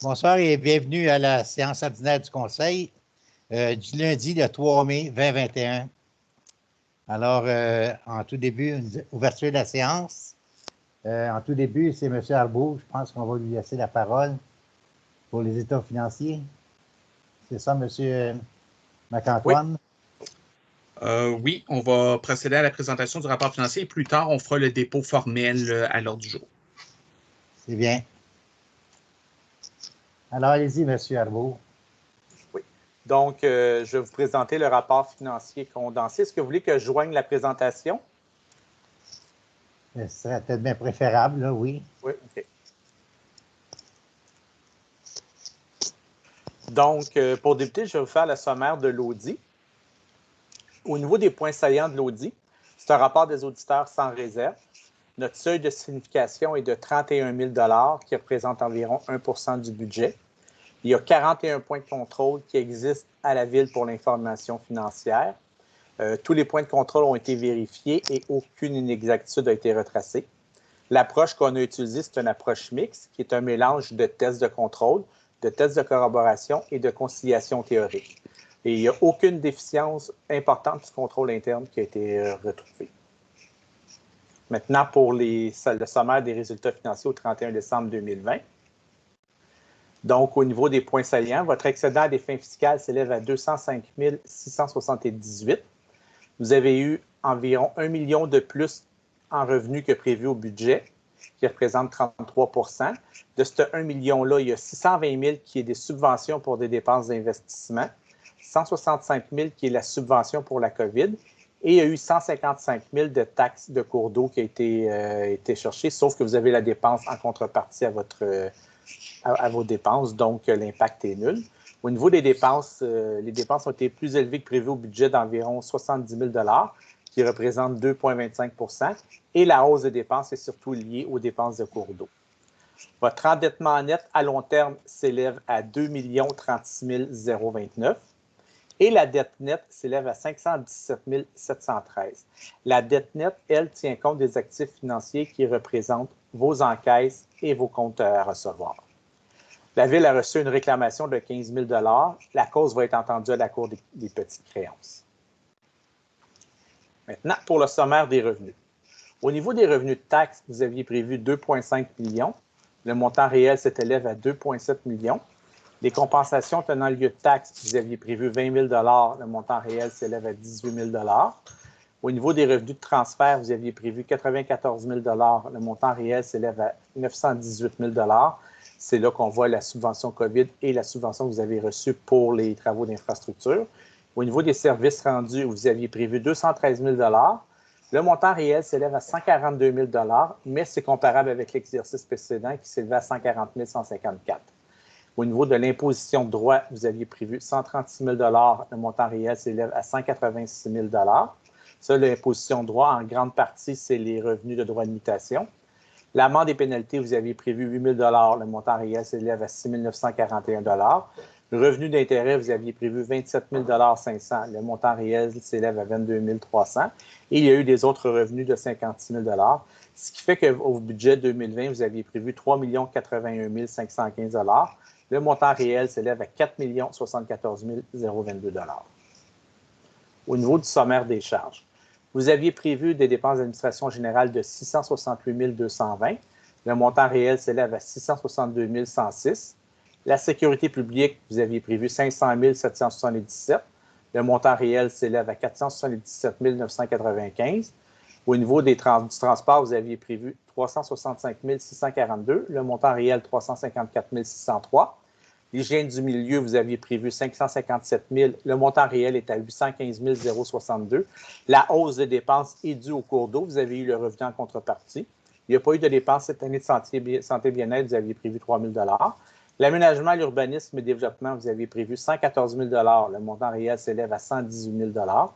Bonsoir et bienvenue à la séance ordinaire du Conseil du lundi, le 3 mai 2021. Alors, en tout début, une ouverture de la séance. En tout début, c'est M. Arbeau. Je pense qu'on va lui laisser la parole pour les états financiers. C'est ça, M. Marc-Antoine? Oui, on va procéder à la présentation du rapport financier et plus tard, on fera le dépôt formel à l'ordre du jour. C'est bien. Alors, allez-y, M. Arbeau. Oui. Donc, je vais vous présenter le rapport financier condensé. Est-ce que vous voulez que je joigne la présentation? Ce serait peut-être bien préférable, là, oui. Oui, OK. Donc, pour débuter, je vais vous faire le sommaire de l'audit. Au niveau des points saillants de l'audit, c'est un rapport des auditeurs sans réserve. Notre seuil de signification est de 31 000 qui représente environ 1 % du budget. Il y a 41 points de contrôle qui existent à la Ville pour l'information financière. Tous les points de contrôle ont été vérifiés et aucune inexactitude a été retracée. L'approche qu'on a utilisée, c'est une approche mixte, qui est un mélange de tests de contrôle, de tests de corroboration et de conciliation théorique. Et il n'y a aucune déficience importante du contrôle interne qui a été retrouvée. Maintenant, pour le sommaire des résultats financiers au 31 décembre 2020. Donc, au niveau des points salients, votre excédent à des fins fiscales s'élève à 205 678. Vous avez eu environ 1 million de plus en revenus que prévu au budget, qui représente 33 %. De ce 1 million-là, il y a 620 000 qui est des subventions pour des dépenses d'investissement, 165 000 qui est la subvention pour la COVID, et il y a eu 155 000 de taxes de cours d'eau qui a été cherchées, sauf que vous avez la dépense en contrepartie à vos dépenses, donc l'impact est nul. Au niveau des dépenses, les dépenses ont été plus élevées que prévu au budget d'environ 70 000 qui représente 2,25 %, et la hausse des dépenses est surtout liée aux dépenses de cours d'eau. Votre endettement net à long terme s'élève à 2 036 029 et la dette nette s'élève à 517 713. La dette nette, elle, tient compte des actifs financiers qui représentent vos encaisses et vos comptes à recevoir. La Ville a reçu une réclamation de 15 000 $. La cause va être entendue à la Cour des petites créances. Maintenant, pour le sommaire des revenus. Au niveau des revenus de taxes, vous aviez prévu 2,5 millions. Le montant réel s'élève à 2,7 millions. Les compensations tenant lieu de taxes, vous aviez prévu 20 000 $. Le montant réel s'élève à 18 000 $. Au niveau des revenus de transfert, vous aviez prévu 94 000 $. Le montant réel s'élève à 918 000 $. C'est là qu'on voit la subvention COVID et la subvention que vous avez reçue pour les travaux d'infrastructure. Au niveau des services rendus, vous aviez prévu 213 000 $. Le montant réel s'élève à 142 000 $, mais c'est comparable avec l'exercice précédent qui s'élevait à 140 154 $. Au niveau de l'imposition de droit, vous aviez prévu 136 000 $. Le montant réel s'élève à 186 000 $. Ça, l'imposition de droit, en grande partie, c'est les revenus de droit de mutation. L'amende et pénalité, vous aviez prévu 8 000 $. Le montant réel s'élève à 6 941 $. Le revenu d'intérêt, vous aviez prévu 27 500 $. Le montant réel s'élève à 22 300 $. Et il y a eu des autres revenus de 56 000 $. Ce qui fait qu'au budget 2020, vous aviez prévu 3 81 515 $. Le montant réel s'élève à 4 074 022 $. Au niveau du sommaire des charges, vous aviez prévu des dépenses d'administration générale de 668 220. Le montant réel s'élève à 662 106. La sécurité publique, vous aviez prévu 500 777. Le montant réel s'élève à 477 995. Au niveau du transport, vous aviez prévu 365 642. Le montant réel, 354 603. L'hygiène du milieu, vous aviez prévu 557 000. Le montant réel est à 815 062. La hausse des dépenses est due au cours d'eau. Vous avez eu le revenu en contrepartie. Il n'y a pas eu de dépenses cette année de santé bien-être. Vous aviez prévu 3 000 $. L'aménagement, l'urbanisme et le développement, vous aviez prévu 114 000 $. Le montant réel s'élève à 118 000 $.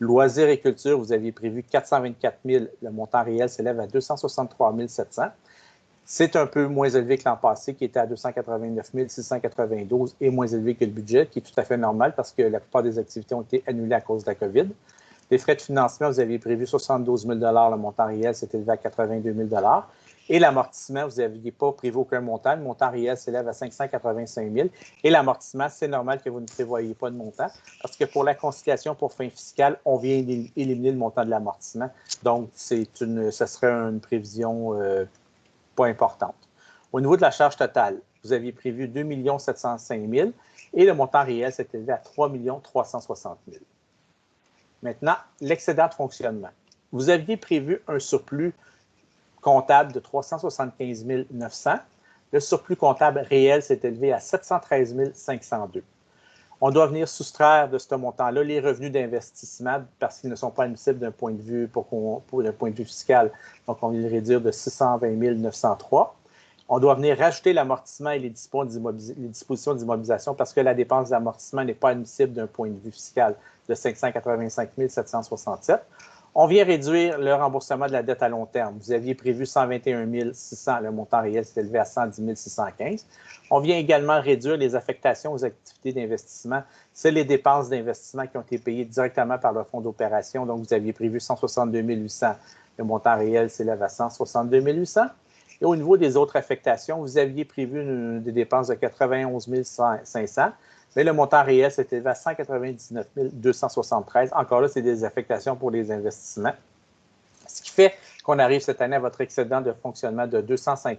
Loisirs et culture, vous aviez prévu 424 000. Le montant réel s'élève à 263 700. C'est un peu moins élevé que l'an passé, qui était à 289 692 et moins élevé que le budget, qui est tout à fait normal parce que la plupart des activités ont été annulées à cause de la COVID. Les frais de financement, vous aviez prévu 72 000 $. Le montant réel s'est élevé à 82 000 $. Et l'amortissement, vous n'aviez pas prévu aucun montant. Le montant réel s'élève à 585 000. Et l'amortissement, c'est normal que vous ne prévoyiez pas de montant parce que pour la conciliation pour fin fiscale, on vient d'éliminer le montant de l'amortissement. Donc, ce serait une prévision pas importante. Au niveau de la charge totale, vous aviez prévu 2 705 000 et le montant réel s'est élevé à 3 360 000. Maintenant, l'excédent de fonctionnement. Vous aviez prévu un surplus comptable de 375 900. Le surplus comptable réel s'est élevé à 713 502. On doit venir soustraire de ce montant-là les revenus d'investissement parce qu'ils ne sont pas admissibles d'un point de vue d'un point de vue fiscal. Donc, on vient les réduire de 620 903. On doit venir rajouter l'amortissement et les dispositions d'immobilisation parce que la dépense d'amortissement n'est pas admissible d'un point de vue fiscal de 585 767. On vient réduire le remboursement de la dette à long terme. Vous aviez prévu 121 600, le montant réel s'est élevé à 110 615. On vient également réduire les affectations aux activités d'investissement. C'est les dépenses d'investissement qui ont été payées directement par le fonds d'opération. Donc, vous aviez prévu 162 800. Le montant réel s'élève à 162 800. Et au niveau des autres affectations, vous aviez prévu des dépenses de 91 500. Mais le montant réel s'est élevé à 199 273. Encore là, c'est des affectations pour les investissements. Ce qui fait qu'on arrive cette année à votre excédent de fonctionnement de 205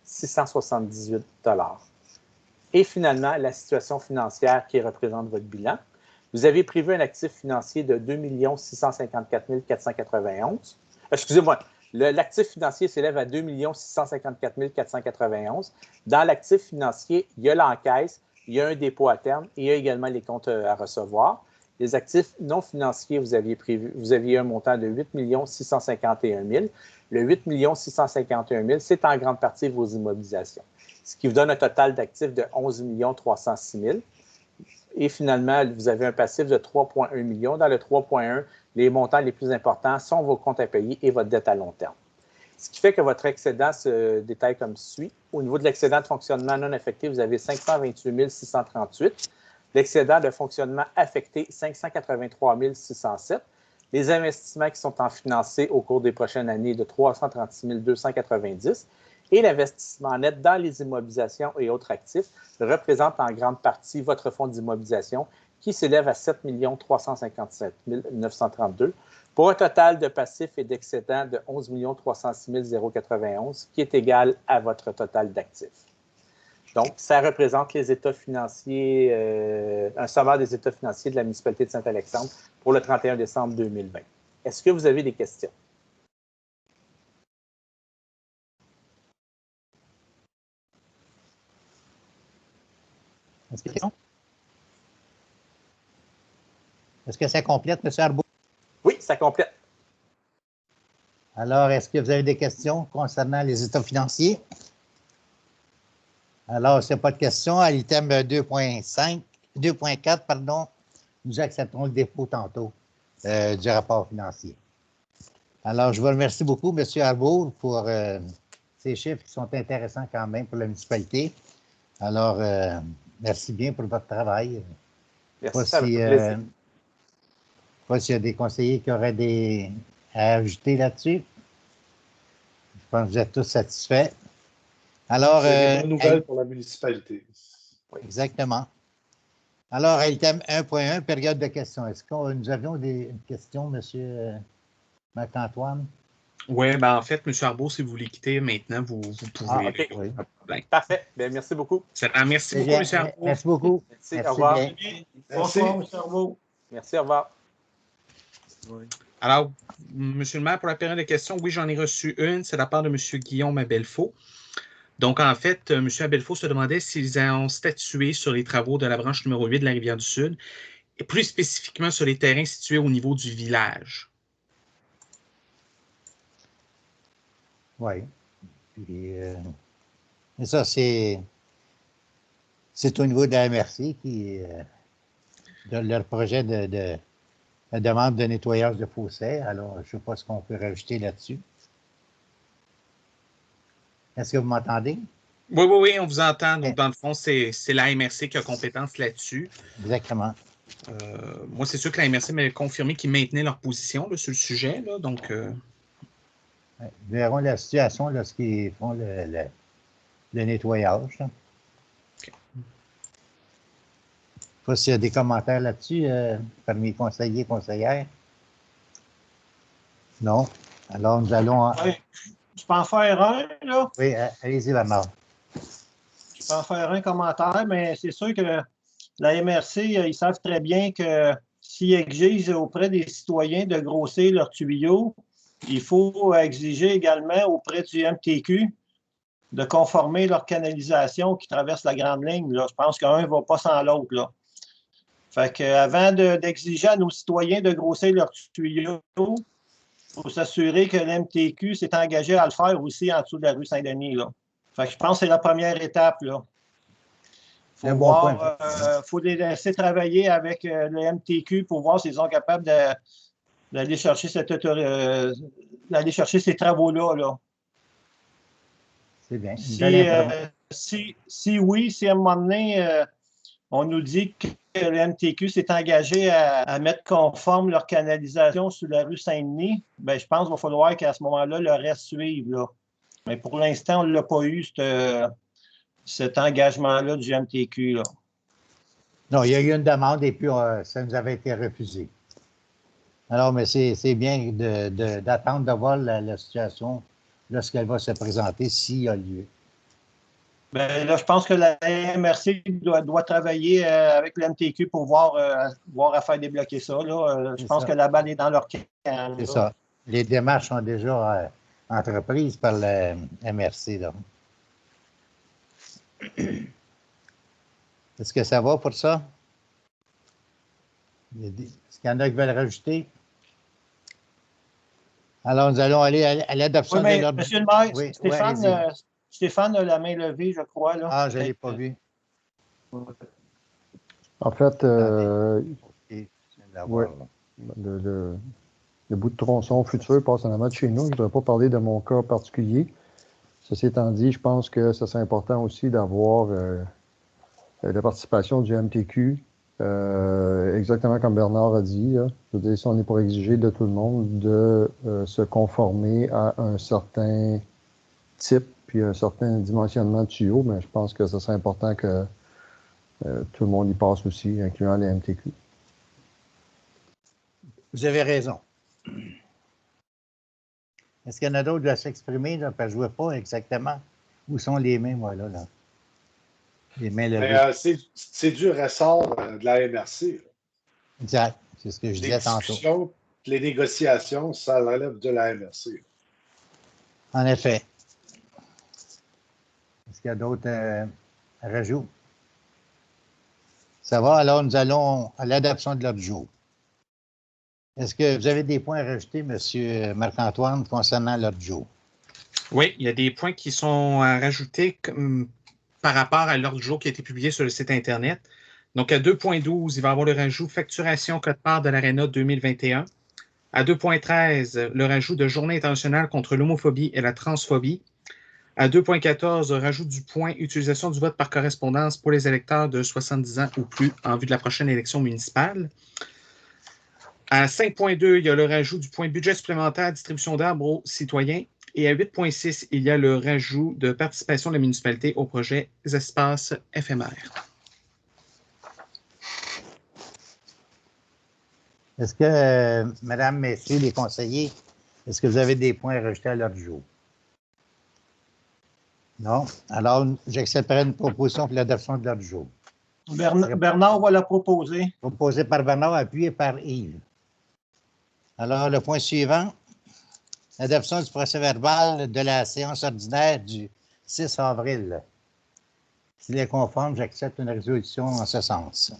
678 $. Et finalement, la situation financière qui représente votre bilan. Vous avez prévu un actif financier de 2 654 491. Excusez-moi, l'actif financier s'élève à 2 654 491. Dans l'actif financier, il y a l'encaisse, il y a un dépôt à terme et il y a également les comptes à recevoir. Les actifs non financiers, vous aviez un montant de 8 651 000. Le 8 651 000, c'est en grande partie vos immobilisations, ce qui vous donne un total d'actifs de 11 306 000. Et finalement, vous avez un passif de 3,1 millions. Dans le 3,1, les montants les plus importants sont vos comptes à payer et votre dette à long terme. Ce qui fait que votre excédent se détaille comme suit. Au niveau de l'excédent de fonctionnement non affecté, vous avez 528 638. L'excédent de fonctionnement affecté, 583 607. Les investissements qui sont en financé au cours des prochaines années de 336 290. Et l'investissement net dans les immobilisations et autres actifs représente en grande partie votre fonds d'immobilisation qui s'élève à 7 357 932 pour un total de passifs et d'excédents de 11 306 091 qui est égal à votre total d'actifs. Donc, ça représente les états financiers, un sommaire des états financiers de la municipalité de Saint-Alexandre pour le 31 décembre 2020. Est-ce que vous avez des questions? Est-ce que ça complète, M. Arbeau? Oui, ça complète. Alors, est-ce que vous avez des questions concernant les états financiers? Alors, s'il n'y a pas de questions, à l'item 2.4, pardon, nous accepterons le dépôt tantôt du rapport financier. Alors, je vous remercie beaucoup, M. Arbeau, pour ces chiffres qui sont intéressants quand même pour la municipalité. Alors, merci bien pour votre travail. Merci, ça me fait plaisir. Pas s'il y a des conseillers qui auraient à ajouter là-dessus. Je pense que vous êtes tous satisfaits. Alors, c'est une bonne nouvelle pour la municipalité. Oui. Exactement. Alors, à l'item 1.1, période de questions. Est-ce que nous avions des questions, M. Marc-Antoine? Oui, ben en fait, M. Arbeau, si vous voulez quitter maintenant, vous pouvez. Ah, OK. Oui. Parfait. Bien, merci beaucoup. Merci beaucoup, M. Arbeau. Merci beaucoup. Merci, au revoir. Merci. Bonsoir, M. Arbeau. Merci, au revoir. Alors, M. le maire, pour la période de questions, oui, j'en ai reçu une. C'est de la part de M. Guillaume Abelfaux. Donc, en fait, M. Abelfaux se demandait s'ils ont statué sur les travaux de la branche numéro 8 de la Rivière-du-Sud, et plus spécifiquement sur les terrains situés au niveau du village. Oui. Puis, et ça, c'est au niveau de la MRC qui, de leur projet de la demande de nettoyage de fossés. Alors, je ne sais pas ce qu'on peut rajouter là-dessus. Est-ce que vous m'entendez? Oui, on vous entend. Donc, dans le fond, c'est la MRC qui a compétence là-dessus. Exactement. Moi, c'est sûr que la MRC m'avait confirmé qu'ils maintenaient leur position là, sur le sujet. Là, donc, Ils verront la situation lorsqu'ils font le nettoyage. Là. Je ne sais pas s'il y a des commentaires là-dessus parmi les conseillers et conseillères. Non. Alors, nous allons... Oui. Je peux en faire un, là? Oui, allez-y, Bernard. Je peux en faire un commentaire, mais c'est sûr que la MRC, ils savent très bien que s'ils exigent auprès des citoyens de grossir leurs tuyaux, il faut exiger également auprès du MTQ de conformer leur canalisation qui traverse la grande ligne. Là. Je pense qu'un ne va pas sans l'autre. Là. Fait qu'avant d'exiger à nos citoyens de grossir leurs tuyaux, il faut s'assurer que l'MTQ s'est engagé à le faire aussi en dessous de la rue Saint-Denis. Là. Fait que je pense que c'est la première étape. Il faut les laisser travailler avec le MTQ pour voir s'ils sont capables d'aller chercher ces travaux-là. Là. C'est bien. Si oui, si à un moment donné, on nous dit que le MTQ s'est engagé à mettre conforme leur canalisation sur la rue Saint-Denis, bien, je pense qu'il va falloir qu'à ce moment-là, le reste suive. Là. Mais pour l'instant, on ne l'a pas eu, cet engagement-là du MTQ. Là. Non, il y a eu une demande et puis ça nous avait été refusé. Alors, mais c'est bien d'attendre de voir la situation lorsqu'elle va se présenter, s'il y a lieu. Bien, là, je pense que la MRC doit travailler avec le MTQ pour voir à faire débloquer ça. Là. Je pense que la balle est dans leur camp. C'est ça. Les démarches sont déjà entreprises par la MRC. Là. Est-ce que ça va pour ça? Est-ce qu'il y en a qui veulent rajouter? Alors, nous allons aller à l'adoption de l'ordre. Monsieur le maire, oui, Stéphane a la main levée, je crois. Là. Ah, je ne l'ai pas vu. En fait, ouais, le bout de tronçon futur passe en avant de chez nous. Je ne voudrais pas parler de mon cas particulier. Ceci étant dit, je pense que ça serait important aussi d'avoir la participation du MTQ, exactement comme Bernard a dit. Là. Je veux dire, si on est pour exiger de tout le monde de se conformer à un certain type puis un certain dimensionnement de tuyaux, mais je pense que ce serait important que tout le monde y passe aussi, incluant les MTQ. Vous avez raison. Est-ce qu'il y en a d'autres qui doivent s'exprimer? Parce que je ne vois pas exactement où sont les mains, moi, là. Les mains levées. C'est du ressort de la MRC. Exact. C'est ce que je disais tantôt. Les négociations, ça relève de la MRC. En effet. Est-ce qu'il y a d'autres rajouts? Ça va, alors nous allons à l'adoption de l'ordre du jour. Est-ce que vous avez des points à rajouter, M. Marc-Antoine, concernant l'ordre du jour? Oui, il y a des points qui sont à rajouter par rapport à l'ordre du jour qui a été publié sur le site Internet. Donc, à 2.12, il va y avoir le rajout facturation code-part de l'Arena 2021. À 2.13, le rajout de Journée internationale contre l'homophobie et la transphobie. À 2.14, rajout du point utilisation du vote par correspondance pour les électeurs de 70 ans ou plus en vue de la prochaine élection municipale. À 5.2, il y a le rajout du point budget supplémentaire distribution d'arbres aux citoyens. Et à 8.6, il y a le rajout de participation de la municipalité au projet espaces éphémères. Est-ce que, Madame, Messieurs, les conseillers, est-ce que vous avez des points à rajouter à l'ordre du jour? Non? Alors, j'accepterai une proposition pour l'adoption de l'ordre du jour. Bernard va la proposer. Proposée par Bernard, appuyée par Yves. Alors, le point suivant, l'adoption du procès-verbal de la séance ordinaire du 6 avril. S'il est conforme, j'accepte une résolution en ce sens.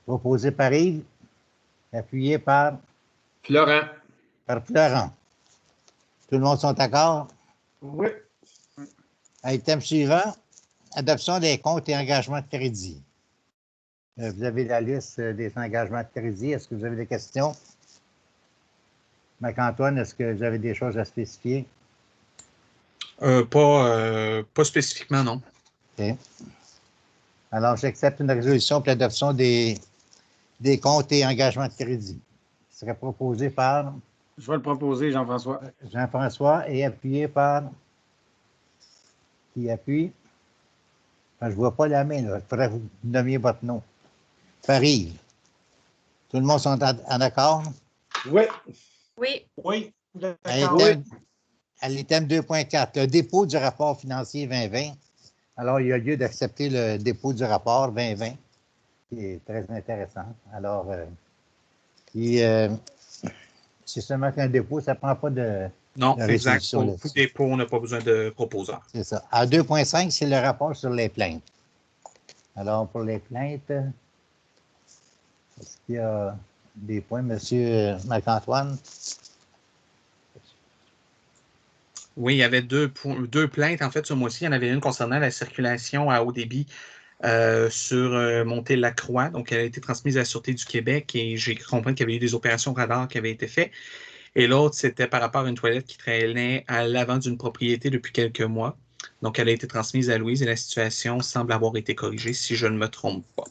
Proposé par Yves, appuyé par Florent. Par Florent. Tout le monde sont d'accord? Oui. Item suivant, adoption des comptes et engagements de crédit. Vous avez la liste des engagements de crédit. Est-ce que vous avez des questions? Marc-Antoine, est-ce que vous avez des choses à spécifier? Pas spécifiquement, non. OK. Alors, j'accepte une résolution pour l'adoption des comptes et engagements de crédit. Ce serait proposé par Je vais le proposer, Jean-François. Jean-François est appuyé par... Qui appuie? Enfin, je ne vois pas la main, là. Il faudrait que vous nommiez votre nom. Par Yves. Tout le monde sont en accord? Oui. Oui, À d'accord. l'item 2.4, le dépôt du rapport financier 2020. Alors, il y a lieu d'accepter le dépôt du rapport 2020, qui est très intéressant. Alors, c'est seulement qu'un dépôt, ça ne prend pas de Non, de c'est exact. résolution Pour là-dessus. tout dépôt, on n'a pas besoin de proposeur. C'est ça. À 2.5, c'est le rapport sur les plaintes. Alors, pour les plaintes, est-ce qu'il y a des points, M. Marc-Antoine? Oui, il y avait deux plaintes, en fait, ce mois-ci. Il y en avait une concernant la circulation à haut débit sur Montée-Lacroix. Donc, elle a été transmise à la Sûreté du Québec et j'ai compris qu'il y avait eu des opérations radar qui avaient été faites. Et l'autre, c'était par rapport à une toilette qui traînait à l'avant d'une propriété depuis quelques mois. Donc, elle a été transmise à Louise et la situation semble avoir été corrigée, si je ne me trompe pas.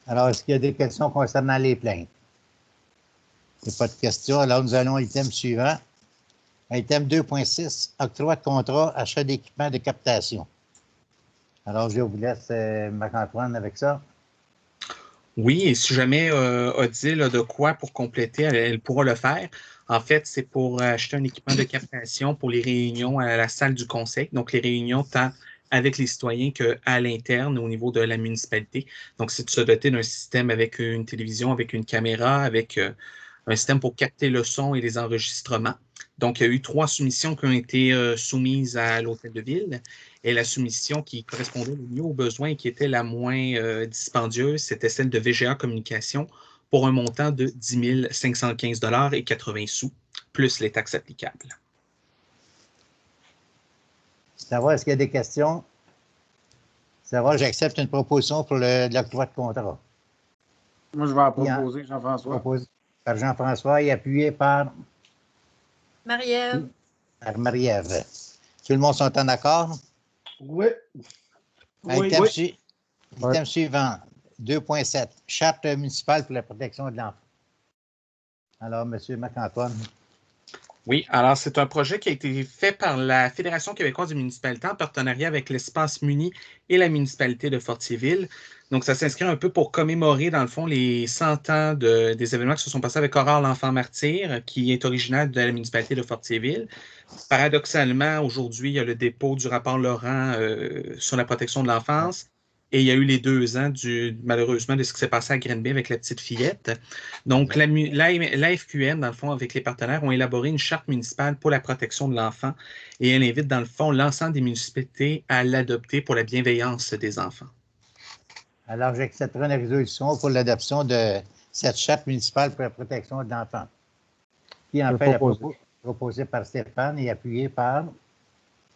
Alors, est-ce qu'il y a des questions concernant les plaintes? Il n'y a pas de questions. Alors, nous allons à l'item suivant. Item 2.6, octroi de contrat, achat d'équipement de captation. Alors, je vous laisse Marc-Antoine avec ça. Oui, et si jamais Odile a de quoi pour compléter, elle pourra le faire. En fait, c'est pour acheter un équipement de captation pour les réunions à la salle du conseil. Donc, les réunions tant avec les citoyens qu'à l'interne au niveau de la municipalité. Donc, c'est de se doter d'un système avec une télévision, avec une caméra, avec un système pour capter le son et les enregistrements. Donc, il y a eu 3 soumissions qui ont été soumises à l'Hôtel de Ville. Et la soumission qui correspondait le mieux aux besoins et qui était la moins dispendieuse, c'était celle de VGA Communication pour un montant de 10 515 $ et 80 sous, plus les taxes applicables. Savoir, est-ce qu'il y a des questions? Savoir, j'accepte une proposition pour l'octroi de contrat. Moi, je vais en proposer, Jean-François. Proposé par Jean-François et appuyé par Marie-Ève. Marie-Ève. Tout le monde sont en accord? Oui. Item, Oui. item suivant, 2.7, charte municipale pour la protection de l'enfant. Alors, M. Marc-Antoine. Oui, alors c'est un projet qui a été fait par la Fédération québécoise des municipalités en partenariat avec l'Espace Muni et la municipalité de Fortierville. Donc, ça s'inscrit un peu pour commémorer, dans le fond, les 100 ans des événements qui se sont passés avec Aurore l'enfant martyr, qui est originaire de la municipalité de Fortierville. Paradoxalement, aujourd'hui, il y a le dépôt du rapport Laurent sur la protection de l'enfance. Et il y a eu les 2 ans, malheureusement, de ce qui s'est passé à Grenby avec la petite fillette. Donc, l'AFQM, dans le fond, avec les partenaires, ont élaboré une charte municipale pour la protection de l'enfant et elle invite, dans le fond, l'ensemble des municipalités à l'adopter pour la bienveillance des enfants. Alors, j'accepterai une résolution pour l'adoption de cette charte municipale pour la protection de l'enfant. Qui en fait proposée par Stéphane et appuyée par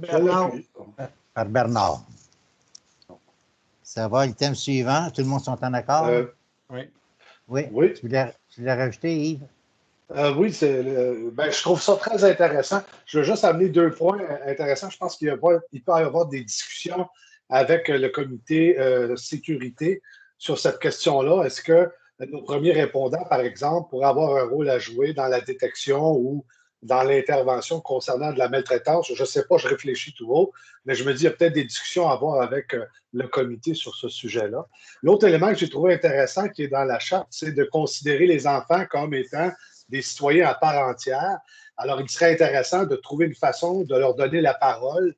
Bernard. Ça va, l'item suivant. Tout le monde sont en accord? Oui. Oui. Tu voulais rajouter, Yves? Oui, je trouve ça très intéressant. Je veux juste amener 2 points intéressants. Je pense qu'il peut y avoir des discussions avec le comité sécurité sur cette question-là. Est-ce que nos premiers répondants, par exemple, pourraient avoir un rôle à jouer dans la détection ou dans l'intervention concernant de la maltraitance? Je ne sais pas, je réfléchis tout haut, mais je me dis qu'il y a peut-être des discussions à avoir avec le comité sur ce sujet-là. L'autre élément que j'ai trouvé intéressant qui est dans la charte, c'est de considérer les enfants comme étant des citoyens à part entière. Alors, il serait intéressant de trouver une façon de leur donner la parole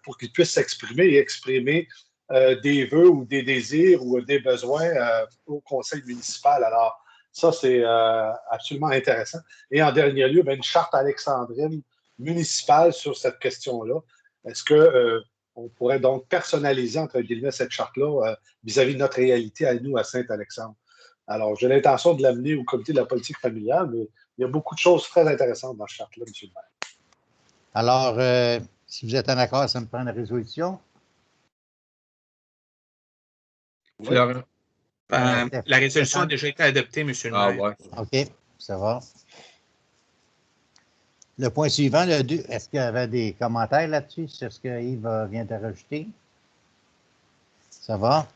pour qu'ils puissent s'exprimer et exprimer des vœux ou des désirs ou des besoins au conseil municipal. Alors, ça, c'est absolument intéressant. Et en dernier lieu, une charte alexandrine municipale sur cette question-là. Est-ce qu'on pourrait donc personnaliser, entre guillemets, cette charte-là vis-à-vis de notre réalité à nous, à Saint-Alexandre? Alors, j'ai l'intention de l'amener au comité de la politique familiale, mais il y a beaucoup de choses très intéressantes dans cette charte-là, M. le maire. Alors, si vous êtes en accord, ça me prend une résolution. Oui. La résolution a déjà été adoptée, M. le maire. Ouais. OK, ça va. Le point suivant, le 2, est-ce qu'il y avait des commentaires là-dessus sur ce que Yves vient de rajouter? Ça va.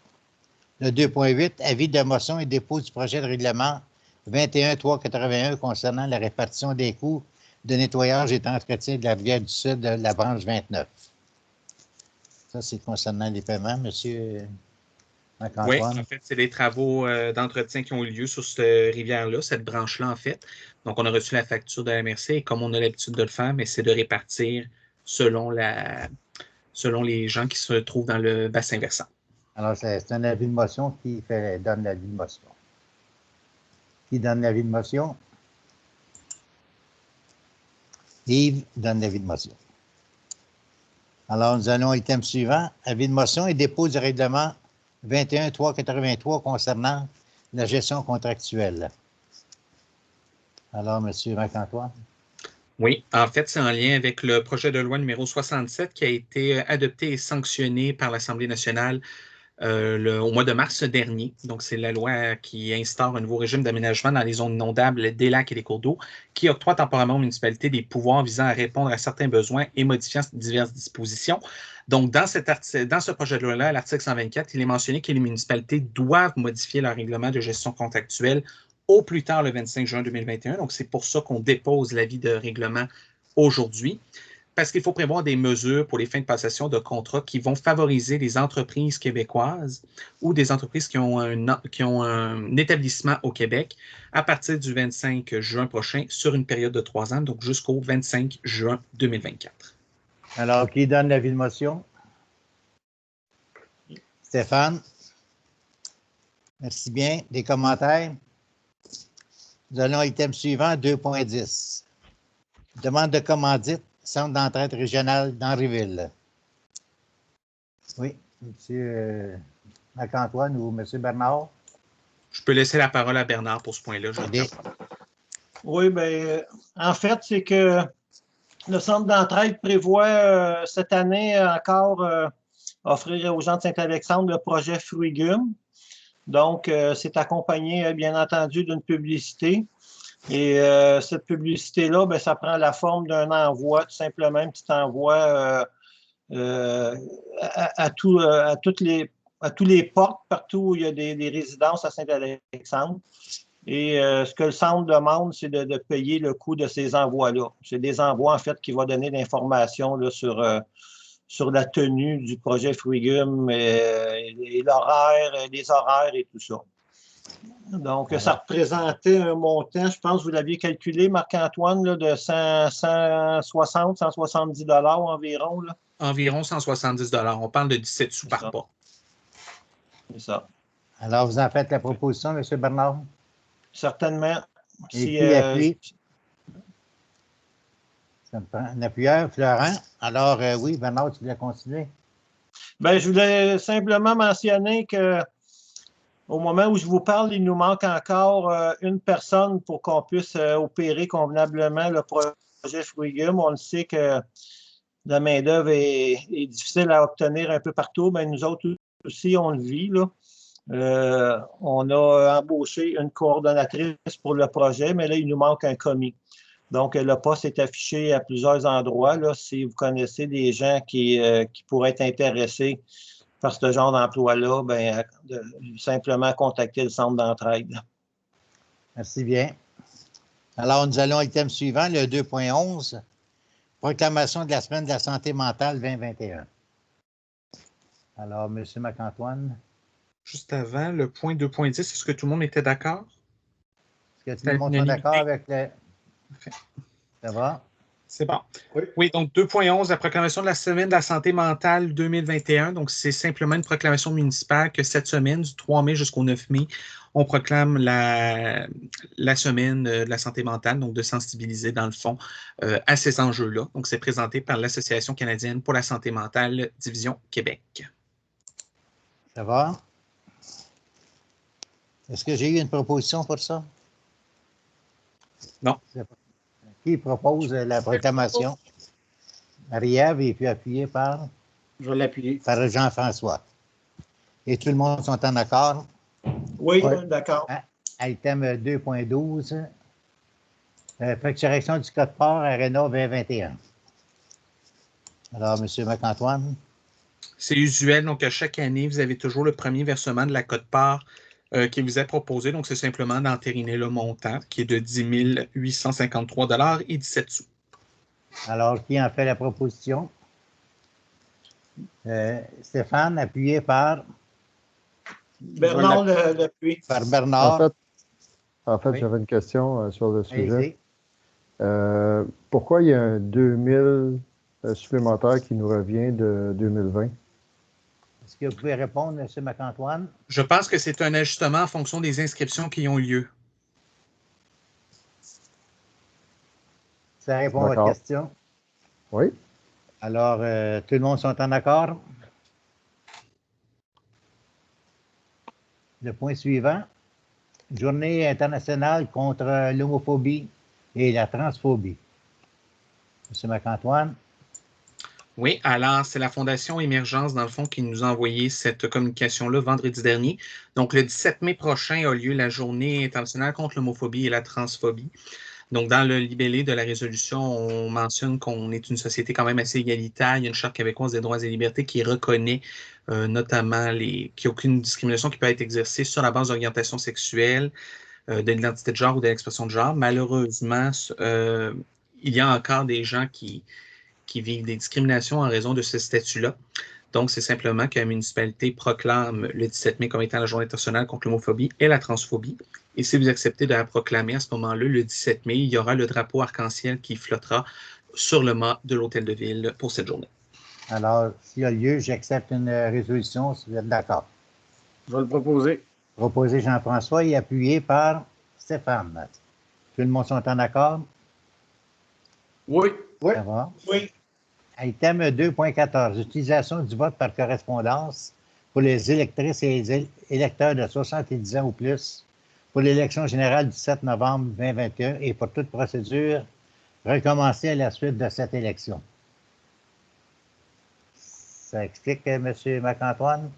Le 2.8, avis de motion et dépôt du projet de règlement 21-381 concernant la répartition des coûts de nettoyage et d'entretien de la rivière du Sud de la branche 29. Ça, c'est concernant les paiements, M. Marc-Antoine. Oui, en fait, c'est des travaux d'entretien qui ont eu lieu sur cette rivière-là, cette branche-là, en fait. Donc, on a reçu la facture de la MRC et comme on a l'habitude de le faire, mais c'est de répartir selon les gens qui se trouvent dans le bassin versant. Alors, c'est un avis de motion qui donne l'avis de motion. Qui donne l'avis de motion? Yves donne l'avis de motion. Alors, nous allons au item suivant. Avis de motion et dépôt du règlement 21-383 concernant la gestion contractuelle. Alors, M. Marc-Antoine. Oui, en fait, c'est en lien avec le projet de loi numéro 67 qui a été adopté et sanctionné par l'Assemblée nationale au mois de mars dernier. Donc, c'est la loi qui instaure un nouveau régime d'aménagement dans les zones inondables des lacs et des cours d'eau, qui octroie temporairement aux municipalités des pouvoirs visant à répondre à certains besoins et modifiant diverses dispositions. Donc, dans ce projet de loi-là, à l'article 124, il est mentionné que les municipalités doivent modifier leur règlement de gestion contractuelle au plus tard le 25 juin 2021. Donc, c'est pour ça qu'on dépose l'avis de règlement aujourd'hui. Parce qu'il faut prévoir des mesures pour les fins de passation de contrats qui vont favoriser les entreprises québécoises ou des entreprises qui ont un établissement au Québec à partir du 25 juin prochain sur une période de 3 ans, donc jusqu'au 25 juin 2024. Alors, qui donne l'avis de motion? Stéphane? Merci bien. Des commentaires? Nous allons à l'item suivant, 2.10. Demande de commandite. Centre d'entraide régional d'Henryville. Oui, M. Marc-Antoine ou M. Bernard? Je peux laisser la parole à Bernard pour ce point-là. Oui, bien, en fait, c'est que le centre d'entraide prévoit cette année encore offrir aux gens de Saint-Alexandre le projet Fruigume. Donc, c'est accompagné, bien entendu, d'une publicité. Et cette publicité-là, bien, ça prend la forme d'un envoi, tout simplement, un petit envoi à tous les portes, partout où il y a des résidences à Saint-Alexandre. Et ce que le centre demande, c'est de payer le coût de ces envois-là. C'est des envois, en fait, qui vont donner l'information sur la tenue du projet Fruigume et l'horaire, les horaires et tout ça. Donc, ça représentait un montant, je pense que vous l'aviez calculé, Marc-Antoine, de 160, 170 $ environ. Là. Environ 170 $. On parle de 17 sous par pas. C'est ça. Alors, vous en faites la proposition, M. Bernard? Certainement. Et qui appuie? Ça me prend un appuyeur, Florent. Alors, oui, Bernard, tu voulais continuer? Bien, je voulais simplement mentionner que au moment où je vous parle, il nous manque encore une personne pour qu'on puisse opérer convenablement le projet Fruigume. On le sait que la main-d'œuvre est difficile à obtenir un peu partout. Bien, nous autres aussi, on le vit. Là. On a embauché une coordonnatrice pour le projet, mais là, il nous manque un commis. Donc, le poste est affiché à plusieurs endroits. Là, si vous connaissez des gens qui pourraient être intéressés par ce genre d'emploi-là, bien, simplement contacter le centre d'entraide. Merci bien. Alors, nous allons à l'item suivant, le 2.11, proclamation de la semaine de la santé mentale 2021. Alors, M. Marc-Antoine. Juste avant, le point 2.10, est-ce que tout le monde était d'accord? Est-ce que tout le monde est d'accord avec le... Ça va? C'est bon. Oui, donc 2.11, la proclamation de la semaine de la santé mentale 2021. Donc, c'est simplement une proclamation municipale que cette semaine, du 3 mai jusqu'au 9 mai, on proclame la semaine de la santé mentale, donc de sensibiliser, dans le fond, à ces enjeux-là. Donc, c'est présenté par l'Association canadienne pour la santé mentale, Division Québec. Ça va? Est-ce que j'ai eu une proposition pour ça? Non. Qui propose la proclamation? Marie-Ève et puis appuyée par? Je vais l'appuyer. Par Jean-François. Et tout le monde sont en accord? Oui, d'accord. Item 2.12. Facturation du code port Arena 2021. Alors, M. Marc-Antoine? C'est usuel, donc à chaque année, vous avez toujours le premier versement de la quote-part qui vous est proposé. Donc, c'est simplement d'entériner le montant qui est de 10 853,17 $. Alors, qui en fait la proposition? Stéphane, appuyé par Bernard Lepuis. Par Bernard. En fait, Oui. j'avais une question sur le sujet. Allez-y. Pourquoi il y a un 2000 supplémentaire qui nous revient de 2020? Est-ce que vous pouvez répondre, M. Marc-Antoine? Je pense que c'est un ajustement en fonction des inscriptions qui ont lieu. Ça répond à votre question? Oui. Alors, tout le monde sont en accord? Le point suivant. Journée internationale contre l'homophobie et la transphobie. M. Marc-Antoine? Oui, alors c'est la Fondation Émergence, dans le fond, qui nous a envoyé cette communication-là vendredi dernier. Donc, le 17 mai prochain a lieu la Journée internationale contre l'homophobie et la transphobie. Donc, dans le libellé de la résolution, on mentionne qu'on est une société quand même assez égalitaire. Il y a une Charte québécoise des droits et libertés qui reconnaît notamment qu'il n'y a aucune discrimination qui peut être exercée sur la base d'orientation sexuelle, de l'identité de genre ou de l'expression de genre. Malheureusement, il y a encore des gens qui vivent des discriminations en raison de ce statut-là. Donc, c'est simplement que la municipalité proclame le 17 mai comme étant la Journée internationale contre l'homophobie et la transphobie. Et si vous acceptez de la proclamer à ce moment-là, le 17 mai, il y aura le drapeau arc-en-ciel qui flottera sur le mât de l'Hôtel de Ville pour cette journée. Alors, s'il y a lieu, j'accepte une résolution, si vous êtes d'accord. Je vais le proposer. Proposé Jean-François et appuyé par Stéphane. Tout le monde sont en accord? Oui. Oui. Ça va? Oui. Item 2.14, utilisation du vote par correspondance pour les électrices et les électeurs de 70 ans ou plus pour l'élection générale du 7 novembre 2021 et pour toute procédure recommencée à la suite de cette élection. Ça explique, M. Marc-Antoine?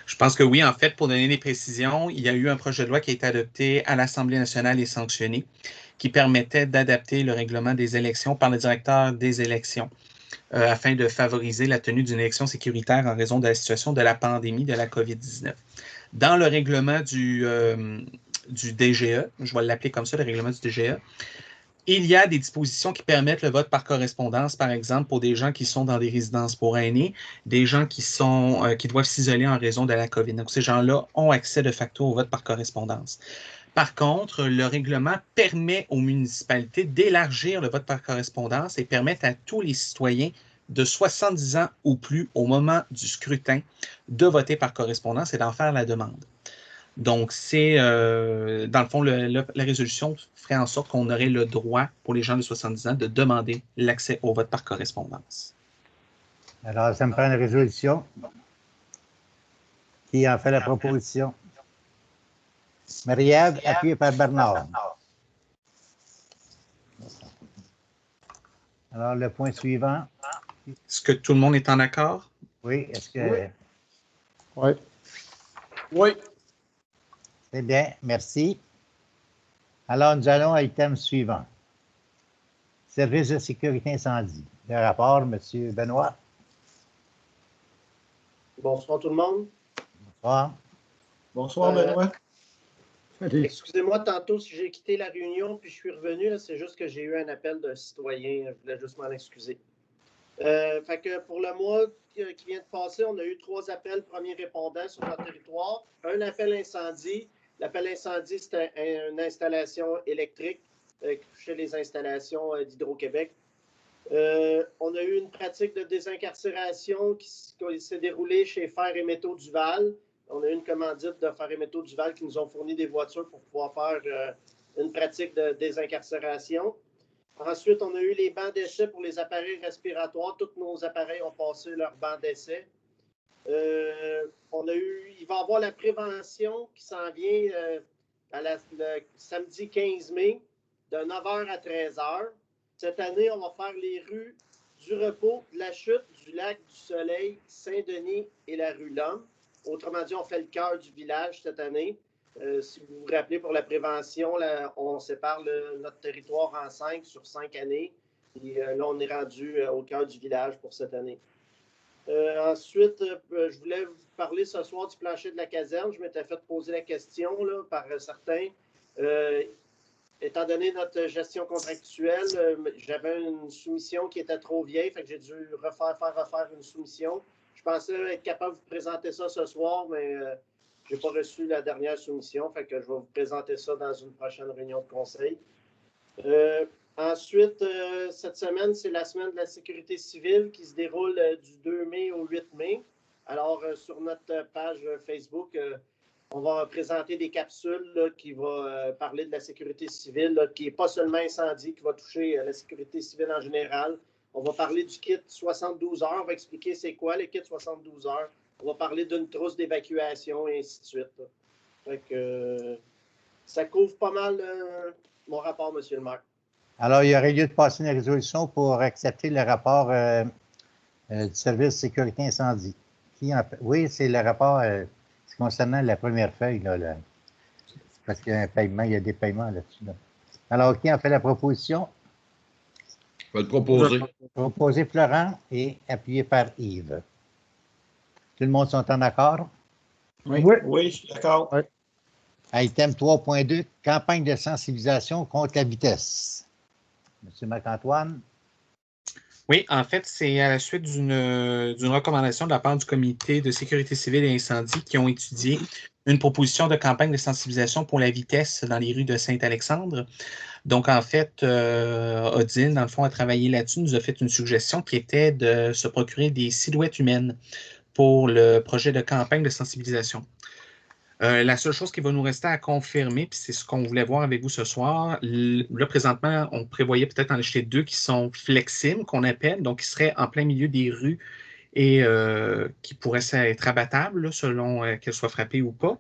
Je pense que oui. En fait, pour donner des précisions, il y a eu un projet de loi qui a été adopté à l'Assemblée nationale et sanctionné qui permettait d'adapter le règlement des élections par le directeur des élections afin de favoriser la tenue d'une élection sécuritaire en raison de la situation de la pandémie de la COVID-19. Dans le règlement du DGE, je vais l'appeler comme ça, le règlement du DGE, il y a des dispositions qui permettent le vote par correspondance, par exemple, pour des gens qui sont dans des résidences pour aînés, des gens qui doivent s'isoler en raison de la COVID. Donc, ces gens-là ont accès de facto au vote par correspondance. Par contre, le règlement permet aux municipalités d'élargir le vote par correspondance et permettre à tous les citoyens de 70 ans ou plus au moment du scrutin de voter par correspondance et d'en faire la demande. Donc, c'est, dans le fond, la résolution ferait en sorte qu'on aurait le droit, pour les gens de 70 ans, de demander l'accès au vote par correspondance. Alors, ça me prend une résolution. Qui en fait la proposition? Marie-Ève, appuyée par Bernard. Alors, le point suivant. Est-ce que tout le monde est en accord? Oui, est-ce que... Oui. Oui. C'est bien, merci. Alors, nous allons à l'item suivant. Service de sécurité incendie. Le rapport, M. Benoît. Bonsoir tout le monde. Bonsoir. Bonsoir, Benoît. Excusez-moi tantôt si j'ai quitté la réunion puis je suis revenu. C'est juste que j'ai eu un appel d'un citoyen. Je voulais juste m'en excuser. Fait que pour le mois qui vient de passer, on a eu 3 appels premiers répondants sur notre territoire. Un appel incendie. L'appel incendie, c'était une installation électrique qui touchait les installations d'Hydro-Québec. On a eu une pratique de désincarcération qui s'est déroulée chez Fer et Métaux Duval. On a eu une commandite de Fer et Métaux Duval qui nous ont fourni des voitures pour pouvoir faire une pratique de désincarcération. Ensuite, on a eu les bancs d'essai pour les appareils respiratoires. Tous nos appareils ont passé leur banc d'essai. Il va y avoir la prévention qui s'en vient le samedi 15 mai de 9h à 13h. Cette année, on va faire les rues du Repos, de la Chute, du Lac du Soleil, Saint-Denis et la rue L'Homme. Autrement dit, on fait le cœur du village cette année. Si vous vous rappelez, pour la prévention, là, on sépare notre territoire en 5 sur 5 années. Et là, on est rendu au cœur du village pour cette année. Ensuite, je voulais vous parler ce soir du plancher de la caserne. Je m'étais fait poser la question là, par certains. Étant donné notre gestion contractuelle, j'avais une soumission qui était trop vieille, fait que j'ai dû refaire une soumission. Je pensais être capable de vous présenter ça ce soir, mais je n'ai pas reçu la dernière soumission, fait que je vais vous présenter ça dans une prochaine réunion de conseil. Ensuite, cette semaine, c'est la semaine de la sécurité civile qui se déroule du 2 mai au 8 mai. Alors, sur notre page Facebook, on va présenter des capsules là, qui vont parler de la sécurité civile, là, qui n'est pas seulement incendie, qui va toucher la sécurité civile en général. On va parler du kit 72 heures, on va expliquer c'est quoi le kit 72 heures. On va parler d'une trousse d'évacuation et ainsi de suite. Fait que, ça couvre pas mal mon rapport, M. le maire. Alors, il y aurait lieu de passer une résolution pour accepter le rapport du service sécurité incendie. Qui en fait? Oui, c'est le rapport concernant la première feuille. Là, parce qu'il y a un paiement, il y a des paiements là-dessus. Là. Alors, qui en fait la proposition? Je vais le proposer. Proposé Florent et appuyé par Yves. Tout le monde sont en accord? Oui, je suis d'accord. Oui. Item 3.2, campagne de sensibilisation contre la vitesse. Monsieur Marc-Antoine? Oui, en fait, c'est à la suite d'une recommandation de la part du Comité de sécurité civile et incendie qui ont étudié une proposition de campagne de sensibilisation pour la vitesse dans les rues de Saint-Alexandre. Donc, en fait, Odile, dans le fond, a travaillé là-dessus, nous a fait une suggestion qui était de se procurer des silhouettes humaines pour le projet de campagne de sensibilisation. La seule chose qui va nous rester à confirmer, puis c'est ce qu'on voulait voir avec vous ce soir, là, présentement, on prévoyait peut-être en acheter 2 qui sont flexibles, qu'on appelle, donc qui seraient en plein milieu des rues et qui pourraient être abattables, là, selon qu'elles soient frappées ou pas.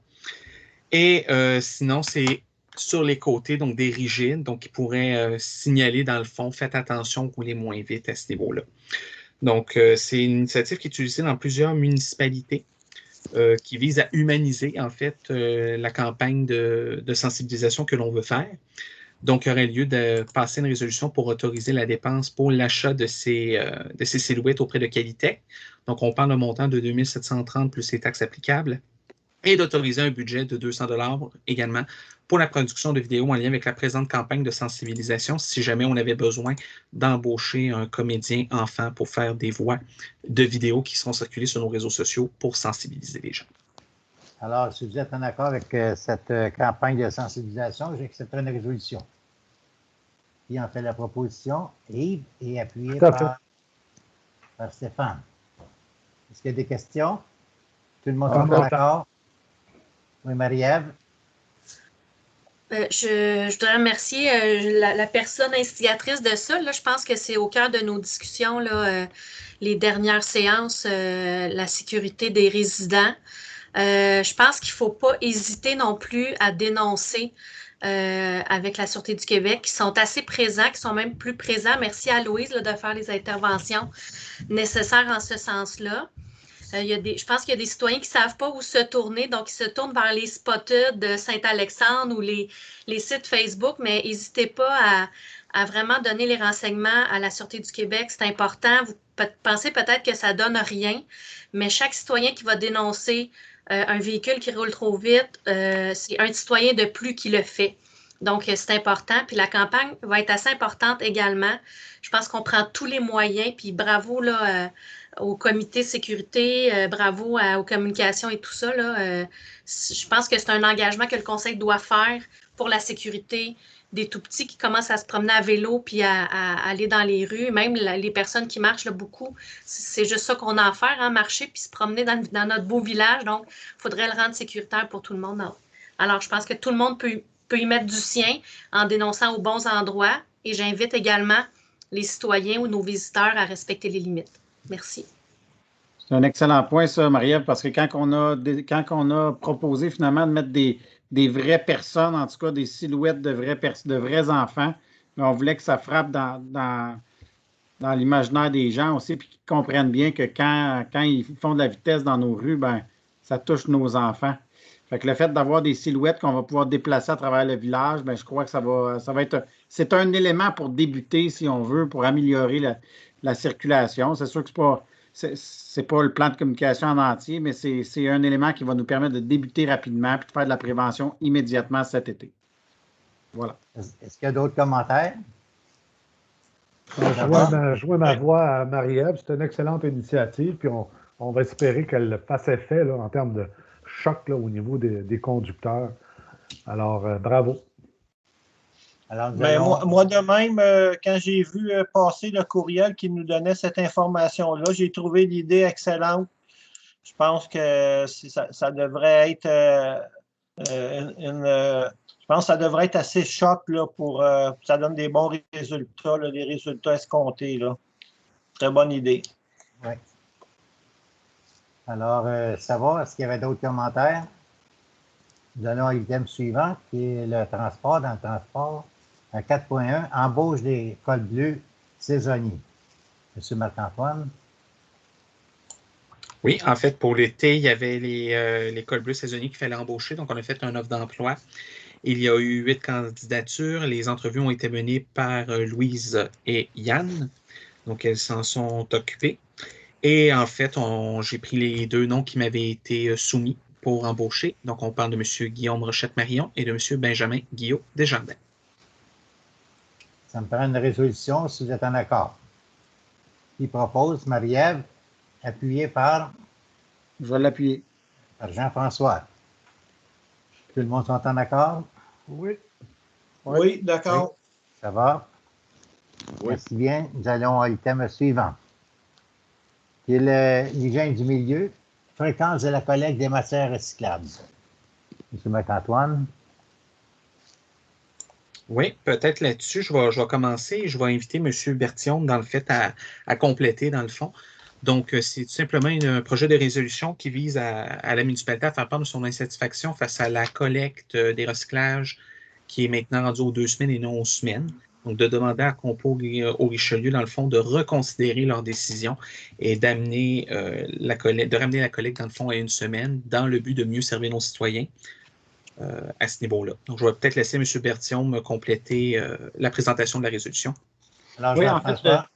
Et sinon, c'est sur les côtés, donc des rigides, donc qui pourraient signaler dans le fond, faites attention, roulez moins vite à ce niveau-là. Donc, c'est une initiative qui est utilisée dans plusieurs municipalités. Qui vise à humaniser, en fait, la campagne de sensibilisation que l'on veut faire. Donc, il y aurait lieu de passer une résolution pour autoriser la dépense pour l'achat de ces silhouettes auprès de Qualitech. Donc, on parle d'un montant de 2 730 plus les taxes applicables et d'autoriser un budget de 200 $ également pour la production de vidéos en lien avec la présente campagne de sensibilisation si jamais on avait besoin d'embaucher un comédien enfant pour faire des voix de vidéos qui seront circulées sur nos réseaux sociaux pour sensibiliser les gens. Alors, si vous êtes en accord avec cette campagne de sensibilisation, j'accepterai une résolution. Qui en fait la proposition? Yves et appuyé par Stéphane. Est-ce qu'il y a des questions? Tout le monde est en accord? Oui, Marie-Ève? Je voudrais remercier la personne instigatrice de ça. Là, je pense que c'est au cœur de nos discussions, là, les dernières séances, la sécurité des résidents. Je pense qu'il ne faut pas hésiter non plus à dénoncer avec la Sûreté du Québec, qui sont assez présents, qui sont même plus présents. Merci à Louise là, de faire les interventions nécessaires en ce sens-là. Je pense qu'il y a des citoyens qui ne savent pas où se tourner, donc ils se tournent vers les spotted de Saint-Alexandre ou les sites Facebook, mais n'hésitez pas à vraiment donner les renseignements à la Sûreté du Québec. C'est important. Vous pensez peut-être que ça ne donne rien, mais chaque citoyen qui va dénoncer un véhicule qui roule trop vite, c'est un citoyen de plus qui le fait. Donc, c'est important. Puis la campagne va être assez importante également. Je pense qu'on prend tous les moyens, puis bravo là, au comité sécurité, bravo aux communications et tout ça. Là, je pense que c'est un engagement que le Conseil doit faire pour la sécurité des tout-petits qui commencent à se promener à vélo puis à aller dans les rues, même les personnes qui marchent là, beaucoup. C'est juste ça qu'on a à faire, hein, marcher puis se promener dans notre beau village. Donc, il faudrait le rendre sécuritaire pour tout le monde. Alors, je pense que tout le monde peut y mettre du sien en dénonçant aux bons endroits. Et j'invite également les citoyens ou nos visiteurs à respecter les limites. Merci. C'est un excellent point, ça, Marie-Ève, parce que quand on a proposé finalement de mettre des vraies personnes, en tout cas des silhouettes de vrais enfants, mais on voulait que ça frappe dans l'imaginaire des gens aussi, puis qu'ils comprennent bien que quand ils font de la vitesse dans nos rues, ben ça touche nos enfants. Fait que le fait d'avoir des silhouettes qu'on va pouvoir déplacer à travers le village, ben je crois que ça va être... C'est un élément pour débuter, si on veut, pour améliorer la circulation. C'est sûr que c'est pas le plan de communication en entier, mais c'est un élément qui va nous permettre de débuter rapidement et de faire de la prévention immédiatement cet été. Voilà. Est-ce qu'il y a d'autres commentaires? Je joins ma voix à Marie-Ève. C'est une excellente initiative, puis on va espérer qu'elle fasse effet là, en termes de choc là, au niveau des conducteurs. Alors, bravo. Alors, moi de même, quand j'ai vu passer le courriel qui nous donnait cette information-là, j'ai trouvé l'idée excellente. Je pense que ça devrait être je pense que ça devrait être assez choc là, pour ça donne des bons résultats, là, des résultats escomptés. Là. Très bonne idée. Oui. Alors, savoir, est-ce qu'il y avait d'autres commentaires? Nous allons à l'item suivant, qui est le transport. Dans le transport, à 4.1, embauche des cols bleus saisonniers. Monsieur Marc-Antoine? Oui, en fait, pour l'été, il y avait les cols bleus saisonniers qu'il fallait embaucher. Donc, on a fait un offre d'emploi. Il y a eu 8 candidatures. Les entrevues ont été menées par Louise et Yann. Donc, elles s'en sont occupées. Et en fait, j'ai pris les 2 noms qui m'avaient été soumis pour embaucher. Donc, on parle de M. Guillaume Rochette-Marion et de M. Benjamin Guillaume Desjardins. Ça me prend une résolution si vous êtes en accord. Qui propose Marie-Ève, appuyée par? Je vais l'appuyer. Par Jean-François. Tout le monde sont en accord? Oui. Oui, d'accord. Oui. Ça va? Oui. Merci bien. Nous allons à l'item suivant. Qui est l'hygiène du milieu, fréquence de la collecte des matières recyclables. M. Marc-Antoine? Oui, peut-être là-dessus, je vais commencer et je vais inviter M. Berthiaume, dans le fait, à compléter, dans le fond. Donc, c'est tout simplement un projet de résolution qui vise à la municipalité à faire part de son insatisfaction face à la collecte des recyclages qui est maintenant rendue aux 2 semaines et non aux semaines. Donc, de demander à Compo au Richelieu, dans le fond, de reconsidérer leur décision et d'amener de ramener la collecte, dans le fond, à 1 semaine dans le but de mieux servir nos citoyens à ce niveau-là. Donc, je vais peut-être laisser M. Berthiaume compléter la présentation de la résolution. Alors, Oui, Jean-François?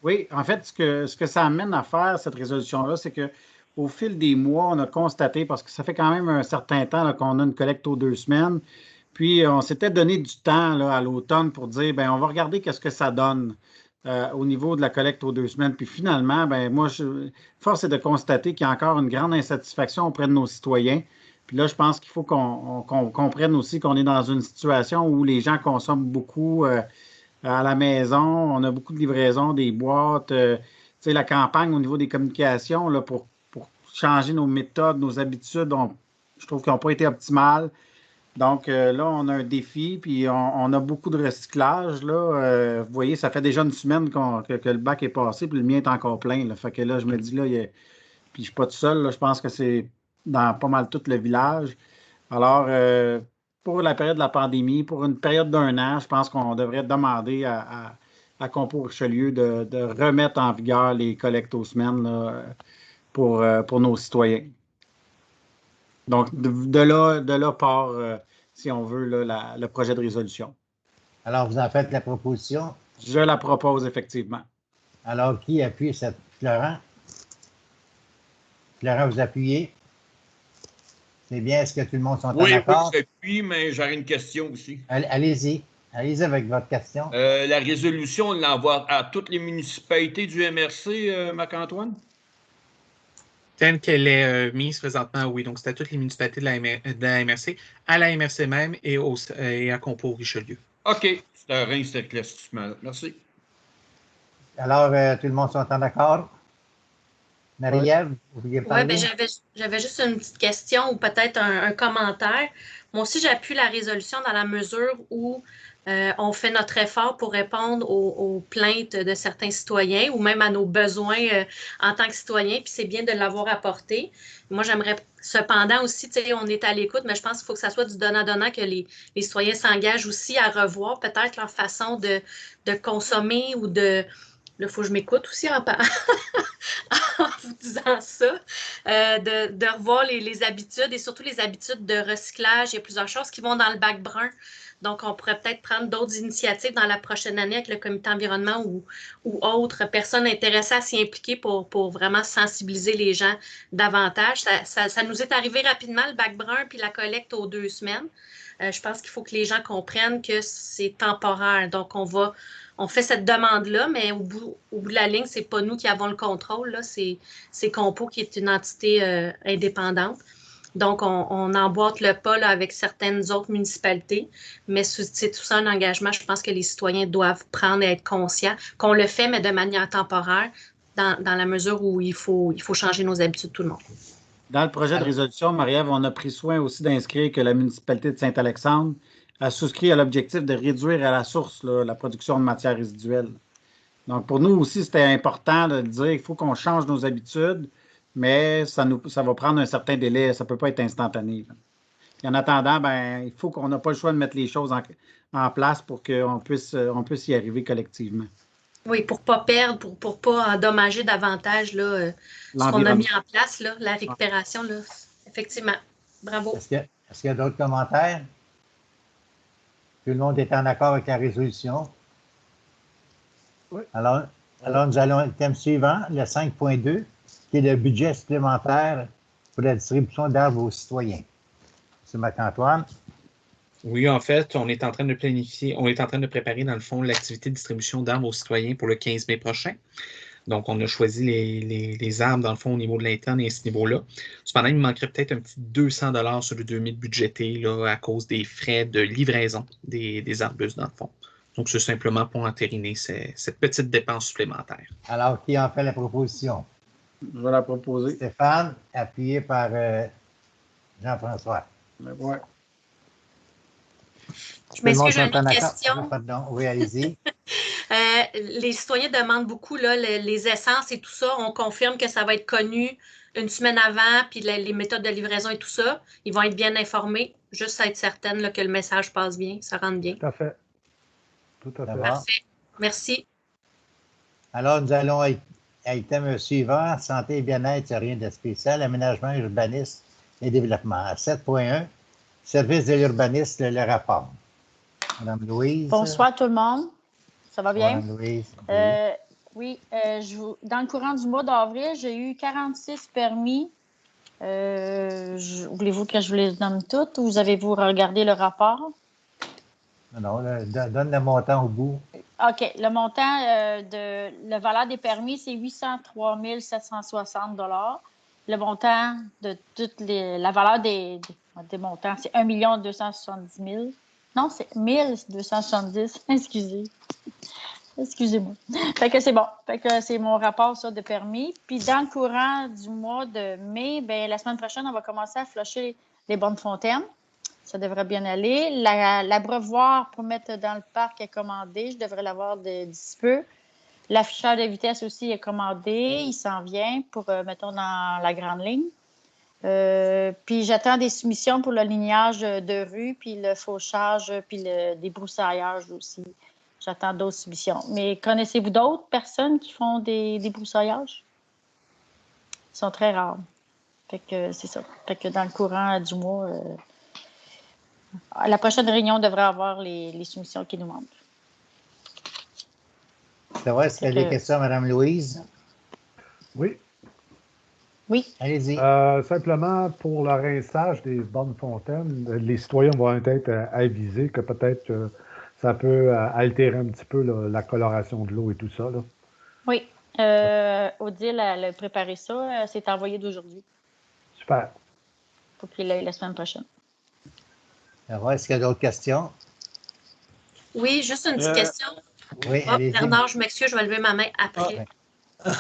Oui, en fait, ce que ça amène à faire, cette résolution-là, c'est qu'au fil des mois, on a constaté, parce que ça fait quand même un certain temps qu'on a une collecte aux 2 semaines, puis on s'était donné du temps là, à l'automne pour dire, bien, on va regarder qu'est-ce que ça donne au niveau de la collecte aux 2 semaines. Puis finalement, bien, force est de constater qu'il y a encore une grande insatisfaction auprès de nos citoyens. Puis là, je pense qu'il faut qu'on comprenne aussi qu'on est dans une situation où les gens consomment beaucoup à la maison. On a beaucoup de livraisons, des boîtes. Tu sais, la campagne au niveau des communications là, pour changer nos méthodes, nos habitudes, je trouve qu'ils n'ont pas été optimales. Donc là, on a un défi, puis on a beaucoup de recyclage. Là. Vous voyez, ça fait déjà 1 semaine que le bac est passé, puis le mien est encore plein. Là. Fait que là, je me dis, là, puis je ne suis pas tout seul, là, je pense que c'est dans pas mal tout le village. Alors, pour la période de la pandémie, pour une période d'1 an, je pense qu'on devrait demander à Compo Richelieu de remettre en vigueur les collectes aux semaines là, pour nos citoyens. Donc, de là part, si on veut, là, le projet de résolution. Alors, vous en faites la proposition? Je la propose, effectivement. Alors, qui appuie cette? Florent? Florent, vous appuyez? C'est bien, est-ce que tout le monde sont en accord? Oui, j'appuie, mais j'aurais une question aussi. Allez-y. Allez-y avec votre question. La résolution, on l'envoie à toutes les municipalités du MRC, Marc-Antoine? Telle qu'elle est mise présentement, oui. Donc, c'est à toutes les municipalités de la MRC, à la MRC même et à Compo Richelieu. OK. C'est un rein, cet éclaircissement. Merci. Alors, tout le monde sont en accord? Marie-Ève, vous vouliez parler? Oui, ben j'avais juste une petite question ou peut-être un commentaire. Moi aussi, j'appuie la résolution dans la mesure où on fait notre effort pour répondre aux plaintes de certains citoyens ou même à nos besoins en tant que citoyens, puis c'est bien de l'avoir apporté. Moi, j'aimerais cependant aussi, tu sais, on est à l'écoute, mais je pense qu'il faut que ça soit du donnant-donnant, que les citoyens s'engagent aussi à revoir peut-être leur façon de consommer ou de... Là, il faut que je m'écoute aussi en vous disant ça, de revoir les habitudes et surtout les habitudes de recyclage. Il y a plusieurs choses qui vont dans le bac brun. Donc, on pourrait peut-être prendre d'autres initiatives dans la prochaine année avec le comité environnement ou autres personnes intéressées à s'y impliquer pour vraiment sensibiliser les gens davantage. Ça nous est arrivé rapidement, le bac brun puis la collecte aux 2 semaines. Je pense qu'il faut que les gens comprennent que c'est temporaire. Donc, on fait cette demande-là, mais au bout de la ligne, c'est pas nous qui avons le contrôle. C'est Compo qui est une entité indépendante. Donc, on emboîte le pas là, avec certaines autres municipalités, mais c'est tout ça un engagement. Je pense que les citoyens doivent prendre et être conscients qu'on le fait, mais de manière temporaire, dans la mesure où il faut changer nos habitudes, tout le monde. Dans le projet de résolution, Marie-Ève, on a pris soin aussi d'inscrire que la municipalité de Saint-Alexandre a souscrit à l'objectif de réduire à la source là, la production de matières résiduelles. Donc, pour nous aussi, c'était important de dire qu'il faut qu'on change nos habitudes, mais ça va prendre un certain délai. Ça ne peut pas être instantané. Et en attendant, il faut qu'on n'a pas le choix de mettre les choses en place pour qu'on puisse y arriver collectivement. Oui, pour ne pas perdre, pour ne pas endommager davantage là, ce qu'on a mis en place, là, la récupération. Là. Effectivement. Bravo. Est-ce qu'il y a d'autres commentaires? Tout le monde est en accord avec la résolution? Oui. Alors, nous allons au thème suivant, le 5.2, qui est le budget supplémentaire pour la distribution d'arbres aux citoyens. M. Marc-Antoine. Oui, en fait, on est en train de préparer, dans le fond, l'activité de distribution d'arbres aux citoyens pour le 15 mai prochain. Donc, on a choisi les arbres, dans le fond, au niveau de l'interne et à ce niveau-là. Cependant, il me manquerait peut-être un petit 200 $ sur le 2000 budgété là, à cause des frais de livraison des arbustes, dans le fond. Donc, c'est simplement pour entériner cette petite dépense supplémentaire. Alors, qui en fait la proposition? Je vais la proposer. Stéphane, appuyé par Jean-François. Ouais. Je m'excuse, j'ai une question. Pardon, oui, allez-y. Les citoyens demandent beaucoup là, les essences et tout ça. On confirme que ça va être connu une semaine avant, puis les méthodes de livraison et tout ça. Ils vont être bien informés, juste à être certaine là, que le message passe bien, ça rentre bien. Tout à fait. Tout à fait. Parfait. Merci. Alors, nous allons à l'item suivant, santé et bien-être, c'est rien de spécial, aménagement, urbanisme et développement. À 7.1, service de l'urbanisme, le rapport. Madame Louise. Bonsoir tout le monde. Ça va bien? Madame Louise. Oui, dans le courant du mois d'avril, j'ai eu 46 permis. Voulez-vous que je vous les nomme toutes ou avez-vous regardé le rapport? Non, donne le montant au bout. OK. Le montant la valeur des permis, c'est 803 760 $. Le montant de la valeur des montants, c'est 1 270 000. Non, c'est 1270. Excusez-moi. Fait que c'est bon. Fait que c'est mon rapport, ça, de permis. Puis dans le courant du mois de mai, la semaine prochaine, on va commencer à flusher les bornes fontaines. Ça devrait bien aller. L'abreuvoir pour mettre dans le parc est commandé. Je devrais l'avoir d'ici peu. L'afficheur de vitesse aussi est commandé. Il s'en vient pour, mettons, dans la grande ligne. Puis j'attends des soumissions pour le lignage de rue, puis le fauchage, puis des broussaillards aussi. J'attends d'autres soumissions. Mais connaissez-vous d'autres personnes qui font des brousaillages? Ils sont très rares. Fait que c'est ça. Fait que dans le courant du mois, la prochaine réunion devrait avoir les soumissions qui nous manquent. Ça va, est-ce qu'il y a des questions, Mme Louise? Oui. Oui. Allez-y. Simplement, pour le rinçage des bornes fontaines, les citoyens vont être avisés que peut-être ça peut altérer un petit peu la coloration de l'eau et tout ça. Là. Oui. Odile a préparé ça. C'est envoyé d'aujourd'hui. Super. Pour qu'il l'aille la semaine prochaine. Ça va, est-ce qu'il y a d'autres questions? Oui, juste une petite question. Oui, Bernard, je m'excuse, je vais lever ma main après.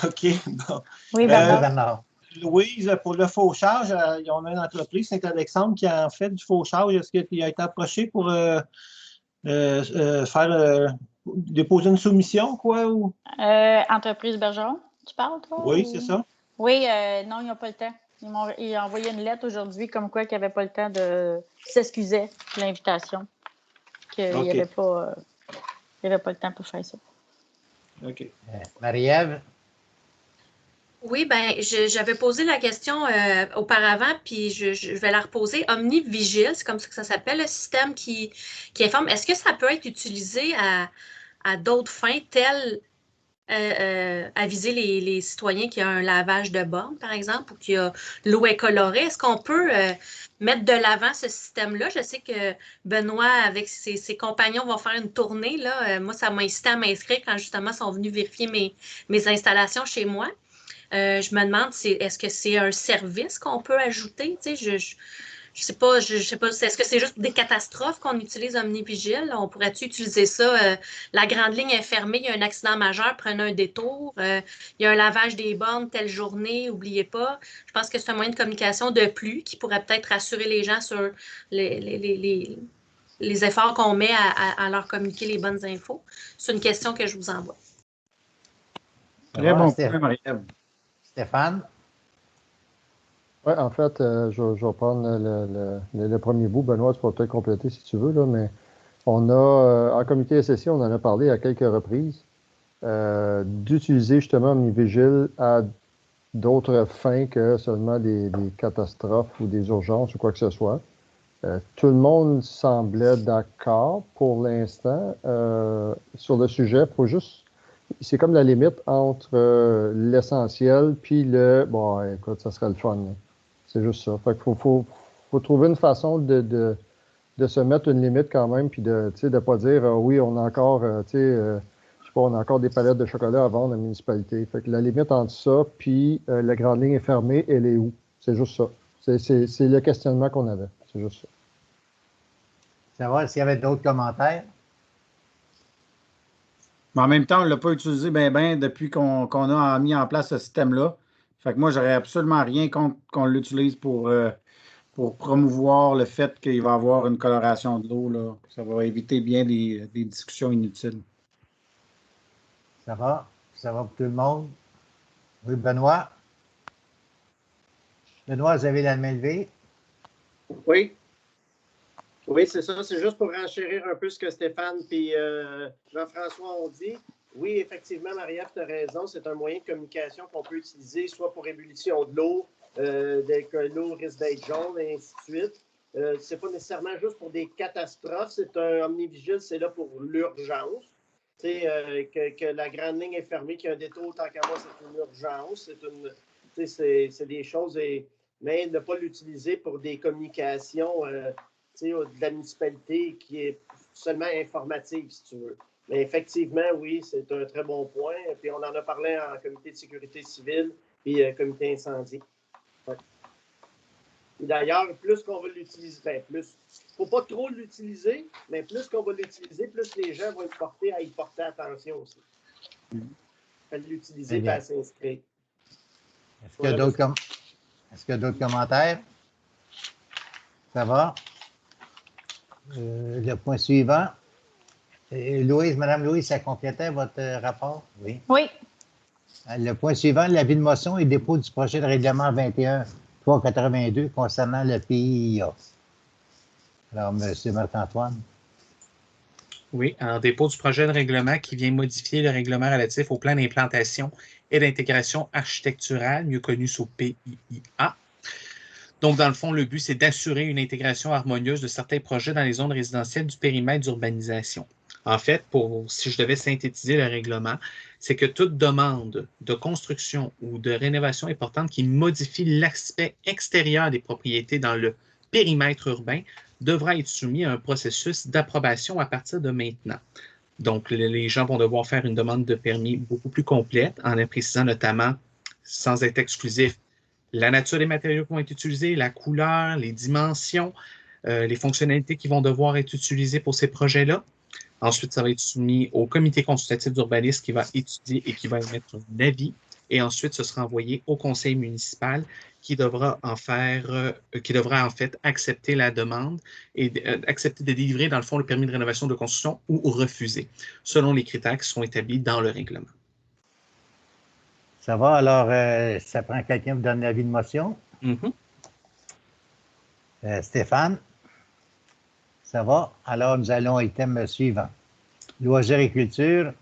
OK. Bon. Oui, Bernard. Louise, pour le fauchage, on a une entreprise, Saint-Alexandre, qui a fait du fauchage. Est-ce qu'il a été approché pour déposer une soumission, quoi? Ou? Entreprise Bergeron, tu parles, toi? Oui, c'est ça. Oui, non, ils n'ont pas le temps. Ils ont envoyé une lettre aujourd'hui comme quoi qu'ils n'avaient pas le temps de s'excuser de l'invitation. Qu'il n'y avait pas le temps pour faire ça. OK. Marie-Ève? Oui, ben, j'avais posé la question auparavant, puis je vais la reposer. Omnivigile, c'est comme ça que ça s'appelle, le système qui informe. Est-ce que ça peut être utilisé à d'autres fins, telles aviser les citoyens qu'il y a un lavage de bornes, par exemple, ou qu'il y a l'eau est colorée? Est-ce qu'on peut mettre de l'avant ce système-là? Je sais que Benoît, avec ses compagnons, vont faire une tournée. Là. Moi, ça m'a incité à m'inscrire quand justement ils sont venus vérifier mes installations chez moi. Je me demande, est-ce que c'est un service qu'on peut ajouter? Tu sais, je sais pas, est-ce que c'est juste pour des catastrophes qu'on utilise Omnivigile? On pourrait-tu utiliser ça? La grande ligne est fermée, il y a un accident majeur, prenez un détour. Il y a un lavage des bornes telle journée, n'oubliez pas. Je pense que c'est un moyen de communication de plus qui pourrait peut-être rassurer les gens sur les efforts qu'on met à leur communiquer les bonnes infos. C'est une question que je vous envoie. Très bon point, Marie-Ève. Stéphane? Oui, en fait, je vais prendre le premier bout. Benoît, tu pourras peut-être compléter si tu veux, là, mais on a, en comité SSI, on en a parlé à quelques reprises, d'utiliser justement Omnivigile à d'autres fins que seulement des catastrophes ou des urgences ou quoi que ce soit. Tout le monde semblait d'accord pour l'instant sur le sujet. Faut juste, c'est comme la limite entre l'essentiel puis bon, écoute, ça serait le fun. Là. C'est juste ça. Fait qu'il faut trouver une façon de se mettre une limite quand même, puis de ne pas dire oui, on a encore, je sais pas, on a encore des palettes de chocolat à vendre à la municipalité. Fait que la limite entre ça, puis la grande ligne est fermée, elle est où? C'est juste ça. C'est le questionnement qu'on avait. C'est juste ça. Savoir s'il y avait d'autres commentaires. Mais en même temps, on ne l'a pas utilisé bien depuis qu'on a mis en place ce système-là. Fait que moi, j'aurais absolument rien contre qu'on l'utilise pour promouvoir le fait qu'il va y avoir une coloration de l'eau. Là. Ça va éviter bien des discussions inutiles. Ça va? Ça va pour tout le monde? Oui, Benoît? Benoît, vous avez la main levée? Oui. Oui, c'est ça. C'est juste pour renchérir un peu ce que Stéphane et Jean-François ont dit. Oui, effectivement, Marie-Ève, tu as raison. C'est un moyen de communication qu'on peut utiliser soit pour ébullition de l'eau, dès que l'eau risque d'être jaune, et ainsi de suite. Ce n'est pas nécessairement juste pour des catastrophes. C'est un Omnivigile, c'est là pour l'urgence. Que la grande ligne est fermée, qu'il y a un détour, tant qu'à moi, c'est une urgence. C'est des choses, mais ne pas l'utiliser pour des communications de la municipalité qui est seulement informative, si tu veux. Mais effectivement, oui, c'est un très bon point. Puis on en a parlé en comité de sécurité civile et comité incendie. Ouais. D'ailleurs, plus qu'on va l'utiliser, plus. Il ne faut pas trop l'utiliser, mais plus qu'on va l'utiliser, plus les gens vont être portés à y porter attention aussi. À l'utiliser et à s'inscrire. Est-ce qu'il y a d'autres commentaires? Ça va? Le point suivant. Louise, Madame Louise, ça complétait votre rapport? Oui. Oui. Le point suivant, l'avis de motion et dépôt du projet de règlement 21-382 concernant le PIA. Alors, M. Marc-Antoine. Oui, en dépôt du projet de règlement qui vient modifier le règlement relatif au plan d'implantation et d'intégration architecturale, mieux connu sous PIIA. Donc, dans le fond, le but, c'est d'assurer une intégration harmonieuse de certains projets dans les zones résidentielles du périmètre d'urbanisation. En fait, si je devais synthétiser le règlement, c'est que toute demande de construction ou de rénovation importante qui modifie l'aspect extérieur des propriétés dans le périmètre urbain devra être soumis à un processus d'approbation à partir de maintenant. Donc, les gens vont devoir faire une demande de permis beaucoup plus complète en précisant notamment, sans être exclusif, la nature des matériaux qui vont être utilisés, la couleur, les dimensions, les fonctionnalités qui vont devoir être utilisées pour ces projets-là. Ensuite, ça va être soumis au comité consultatif d'urbanisme qui va étudier et qui va émettre un avis. Et ensuite, ce sera envoyé au conseil municipal qui devra en fait accepter la demande et accepter de délivrer, dans le fond, le permis de rénovation de construction ou refuser, selon les critères qui sont établis dans le règlement. Ça va, alors, ça prend quelqu'un pour donner l'avis de motion. Stéphane? Ça va? Alors, nous allons au thème suivant. Loisirs et culture,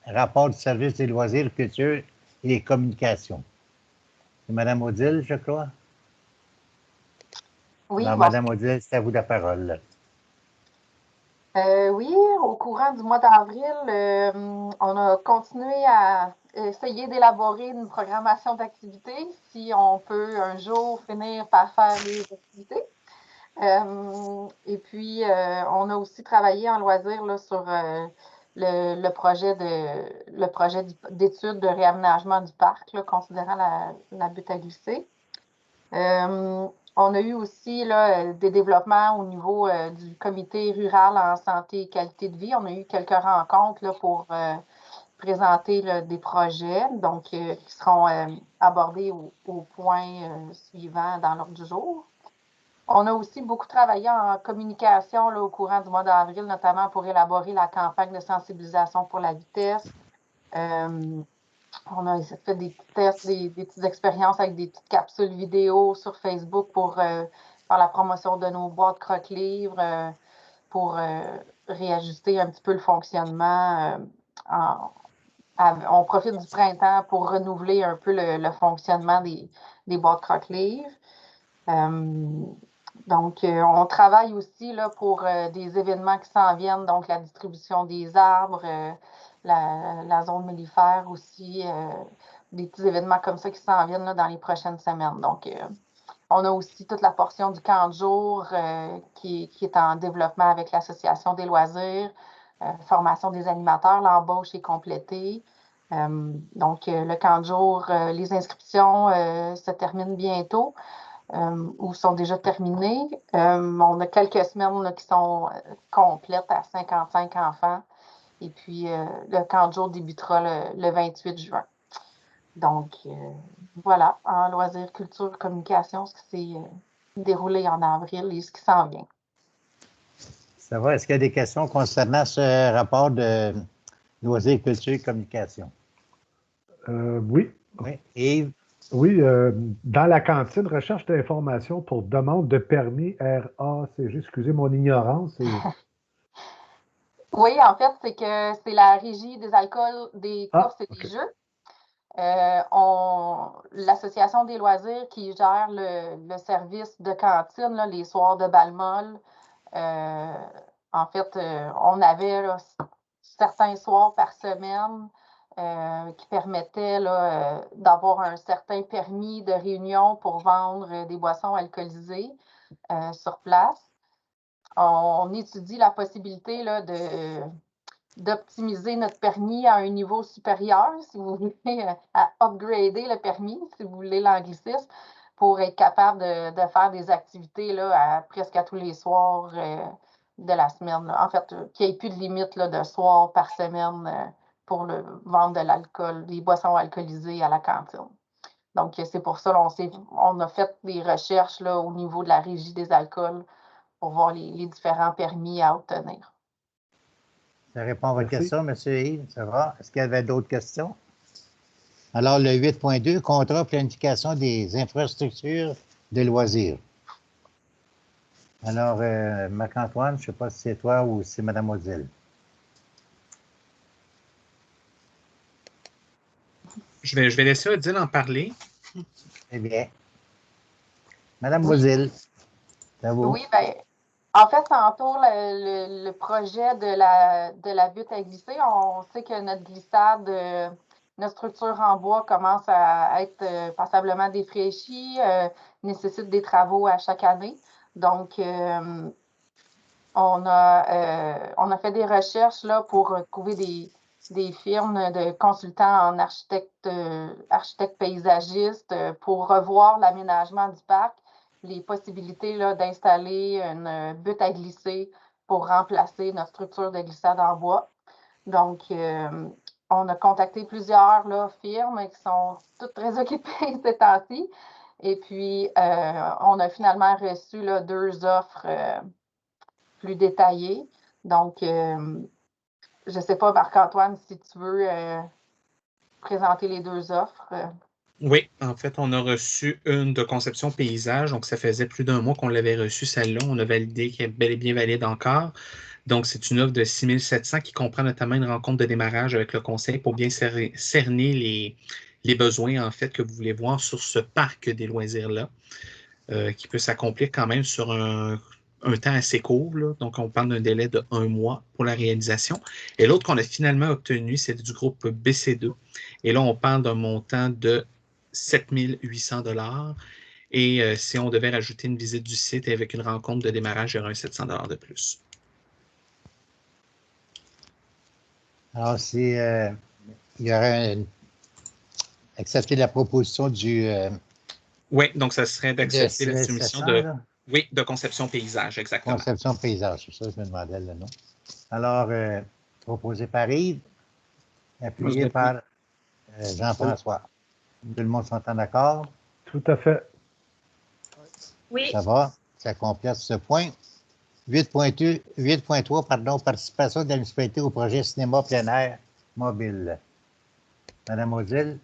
rapport du service des loisirs, culture et communications. C'est Mme Odile, je crois. Oui, Alors, bon. Mme Odile, c'est à vous la parole. Oui, au courant du mois d'avril, on a continué à essayer d'élaborer une programmation d'activités si on peut un jour finir par faire les activités. Et puis, on a aussi travaillé en loisir là, sur le projet d'étude de réaménagement du parc, là, considérant la butte à glisser. On a eu aussi là, des développements au niveau du comité rural en santé et qualité de vie. On a eu quelques rencontres là, pour présenter là, des projets donc, qui seront abordés au point suivant dans l'ordre du jour. On a aussi beaucoup travaillé en communication là, au courant du mois d'avril, notamment pour élaborer la campagne de sensibilisation pour la vitesse. On a fait des petits tests, des petites expériences avec des petites capsules vidéo sur Facebook pour faire la promotion de nos boîtes croque-livres, pour réajuster un petit peu le fonctionnement. On profite du printemps pour renouveler un peu le fonctionnement des boîtes croque-livres. Donc, on travaille aussi là, pour des événements qui s'en viennent, donc la distribution des arbres, la zone mellifère aussi, des petits événements comme ça qui s'en viennent là, dans les prochaines semaines. Donc, on a aussi toute la portion du camp de jour qui est en développement avec l'Association des loisirs, formation des animateurs, l'embauche est complétée. Donc, le camp de jour, les inscriptions se terminent bientôt. Ou sont déjà terminées. On a quelques semaines là, qui sont complètes à 55 enfants. Et puis, le camp de jour débutera le 28 juin. Donc, voilà, en loisirs, culture, communication, ce qui s'est déroulé en avril et ce qui s'en vient. Ça va. Est-ce qu'il y a des questions concernant ce rapport de loisirs, culture et communication? Oui. Oui. Yves? Oui, dans la cantine, recherche d'informations pour demande de permis RACG. Excusez mon ignorance. Oui, en fait, c'est que c'est la régie des alcools, des courses et des jeux. L'association des loisirs qui gère le service de cantine, là, les soirs de Balmol. En fait, on avait là, certains soirs par semaine qui permettaient d'avoir un certain permis de réunion pour vendre des boissons alcoolisées sur place. On étudie la possibilité là, d'optimiser notre permis à un niveau supérieur, si vous voulez, à upgrader le permis, si vous voulez l'anglicisme, pour être capable de faire des activités là, presque à tous les soirs de la semaine. Là. En fait, qu'il n'y ait plus de limite là, de soirs par semaine pour vendre de l'alcool, des boissons alcoolisées à la cantine. Donc, c'est pour ça on a fait des recherches là, au niveau de la régie des alcools pour voir les différents permis à obtenir. Ça répond à votre question, M. Yves. Ça va? Est-ce qu'il y avait d'autres questions? Alors, le 8.2, contrat planification des infrastructures de loisirs. Alors, Marc-Antoine, je ne sais pas si c'est toi ou si c'est Mme Odile. Je vais laisser Odile en parler. Eh bien. Mme Odile, c'est à vous. Oui, bien, en fait, ça entoure le projet de la butte à glisser. On sait que notre glissade, notre structure en bois commence à être passablement défraîchie, nécessite des travaux à chaque année. Donc, on a fait des recherches là, pour trouver des firmes de consultants en architectes paysagistes pour revoir l'aménagement du parc, les possibilités d'installer une butte à glisser pour remplacer notre structure de glissade en bois. Donc, on a contacté plusieurs là, firmes qui sont toutes très occupées ces temps-ci. Et puis, on a finalement reçu là, 2 offres plus détaillées. Donc, je ne sais pas, Marc-Antoine, si tu veux présenter les 2 offres. Oui, en fait, on a reçu une de conception paysage, donc ça faisait plus d'1 mois qu'on l'avait reçue, celle-là. On a validé qu'elle est bel et bien valide encore. Donc, c'est une offre de 6 700 qui comprend notamment une rencontre de démarrage avec le conseil pour bien cerner les besoins, en fait, que vous voulez voir sur ce parc des loisirs-là, qui peut s'accomplir quand même sur un temps assez court, là. Donc, on parle d'un délai de 1 mois pour la réalisation. Et l'autre qu'on a finalement obtenu, c'est du groupe BC2. Et là, on parle d'un montant de 7 800 $. Et si on devait rajouter une visite du site avec une rencontre de démarrage, il y aurait un 700 $ de plus. Alors, il y aurait accepter la proposition du... oui, donc ça serait d'accepter la soumission de... Là? Oui, de conception paysage, exactement. Conception paysage, c'est ça, je me demandais le nom. Alors, proposé par Yves, appuyé par Jean-François. Tout le monde s'entend d'accord? Tout à fait. Oui. Ça va, ça complète ce point. 8.3, pardon, participation de la municipalité au projet cinéma plein air mobile. Madame Odile?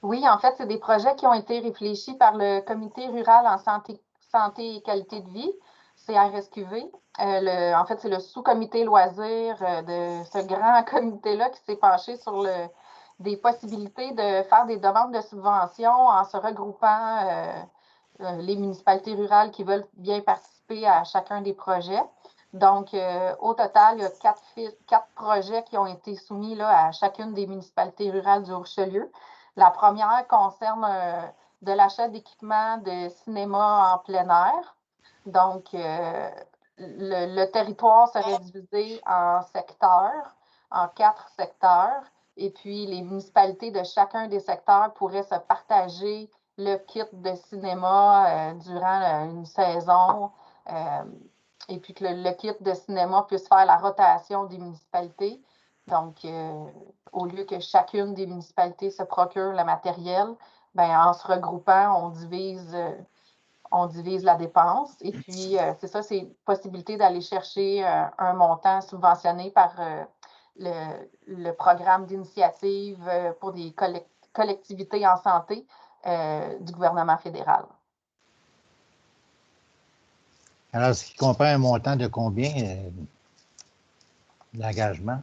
Oui, en fait, c'est des projets qui ont été réfléchis par le Comité rural en santé et qualité de vie, CRSQV. En fait, c'est le sous-comité loisirs de ce grand comité-là qui s'est penché sur des possibilités de faire des demandes de subventions en se regroupant les municipalités rurales qui veulent bien participer à chacun des projets. Donc, au total, il y a 4 projets qui ont été soumis là, à chacune des municipalités rurales du Richelieu. La première concerne de l'achat d'équipements de cinéma en plein air. Donc, le territoire serait divisé en secteurs, en 4 secteurs. Et puis, les municipalités de chacun des secteurs pourraient se partager le kit de cinéma durant une saison. Et puis que le kit de cinéma puisse faire la rotation des municipalités. Donc, au lieu que chacune des municipalités se procure le matériel, ben, en se regroupant, on divise la dépense. Et puis, c'est ça, c'est possibilité d'aller chercher un montant subventionné par le programme d'initiative pour des collectivités en santé du gouvernement fédéral. Alors, ce qui comprend un montant de combien l'engagement?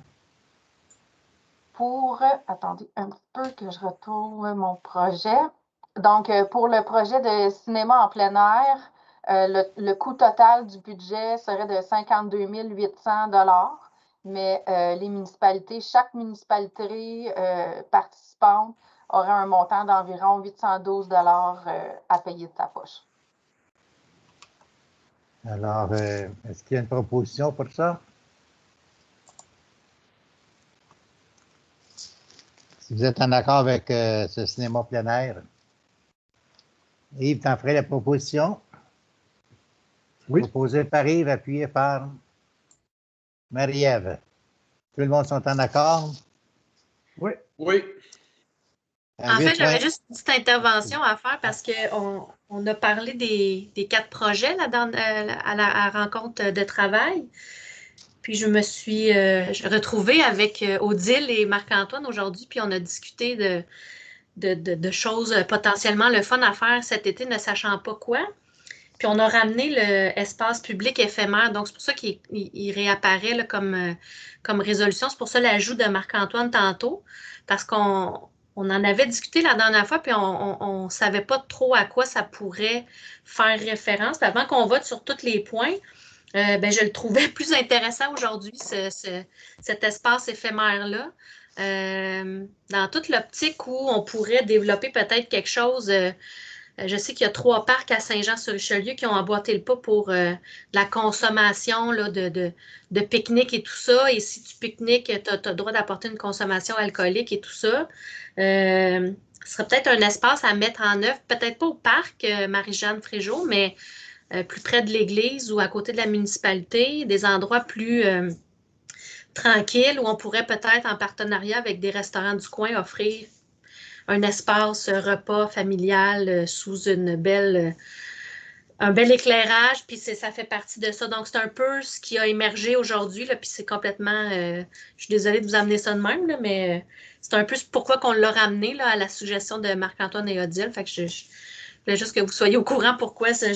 Attendez un petit peu que je retrouve mon projet. Donc, pour le projet de cinéma en plein air, le coût total du budget serait de 52 800 $, mais chaque municipalité participante aurait un montant d'environ 812 $ à payer de sa poche. Alors, est-ce qu'il y a une proposition pour ça? Si vous êtes en accord avec ce cinéma plein air, Yves, t'en ferais la proposition? Oui. Proposé par Yves, appuyé par Marie-Ève. Tout le monde sont en accord? Oui. Oui. En fait, j'avais juste une petite intervention à faire parce qu'on a parlé des 4 projets là, à la rencontre de travail. Puis je me suis retrouvée avec Odile et Marc-Antoine aujourd'hui, puis on a discuté de choses potentiellement le fun à faire cet été, ne sachant pas quoi. Puis on a ramené l'espace public éphémère, donc c'est pour ça qu'il réapparaît là, comme résolution. C'est pour ça l'ajout de Marc-Antoine tantôt, parce qu'on en avait discuté la dernière fois, puis on ne savait pas trop à quoi ça pourrait faire référence. Puis avant qu'on vote sur tous les points, je le trouvais plus intéressant aujourd'hui, cet espace éphémère-là. Dans toute l'optique où on pourrait développer peut-être quelque chose. Je sais qu'il y a 3 parcs à Saint-Jean-sur-Richelieu qui ont emboîté le pas pour la consommation là, de pique-nique et tout ça. Et si tu pique-niques, tu as le droit d'apporter une consommation alcoolique et tout ça. Ce serait peut-être un espace à mettre en œuvre, peut-être pas au parc Marie-Jeanne Fréjot, mais plus près de l'église ou à côté de la municipalité, des endroits plus tranquilles où on pourrait peut-être, en partenariat avec des restaurants du coin, offrir un espace repas familial sous un bel éclairage, puis ça fait partie de ça. Donc, c'est un peu ce qui a émergé aujourd'hui, puis c'est complètement... je suis désolée de vous amener ça de même, là, mais c'est un peu pourquoi qu'on l'a ramené là, à la suggestion de Marc-Antoine et Odile. Fait que je voulais juste que vous soyez au courant pourquoi ça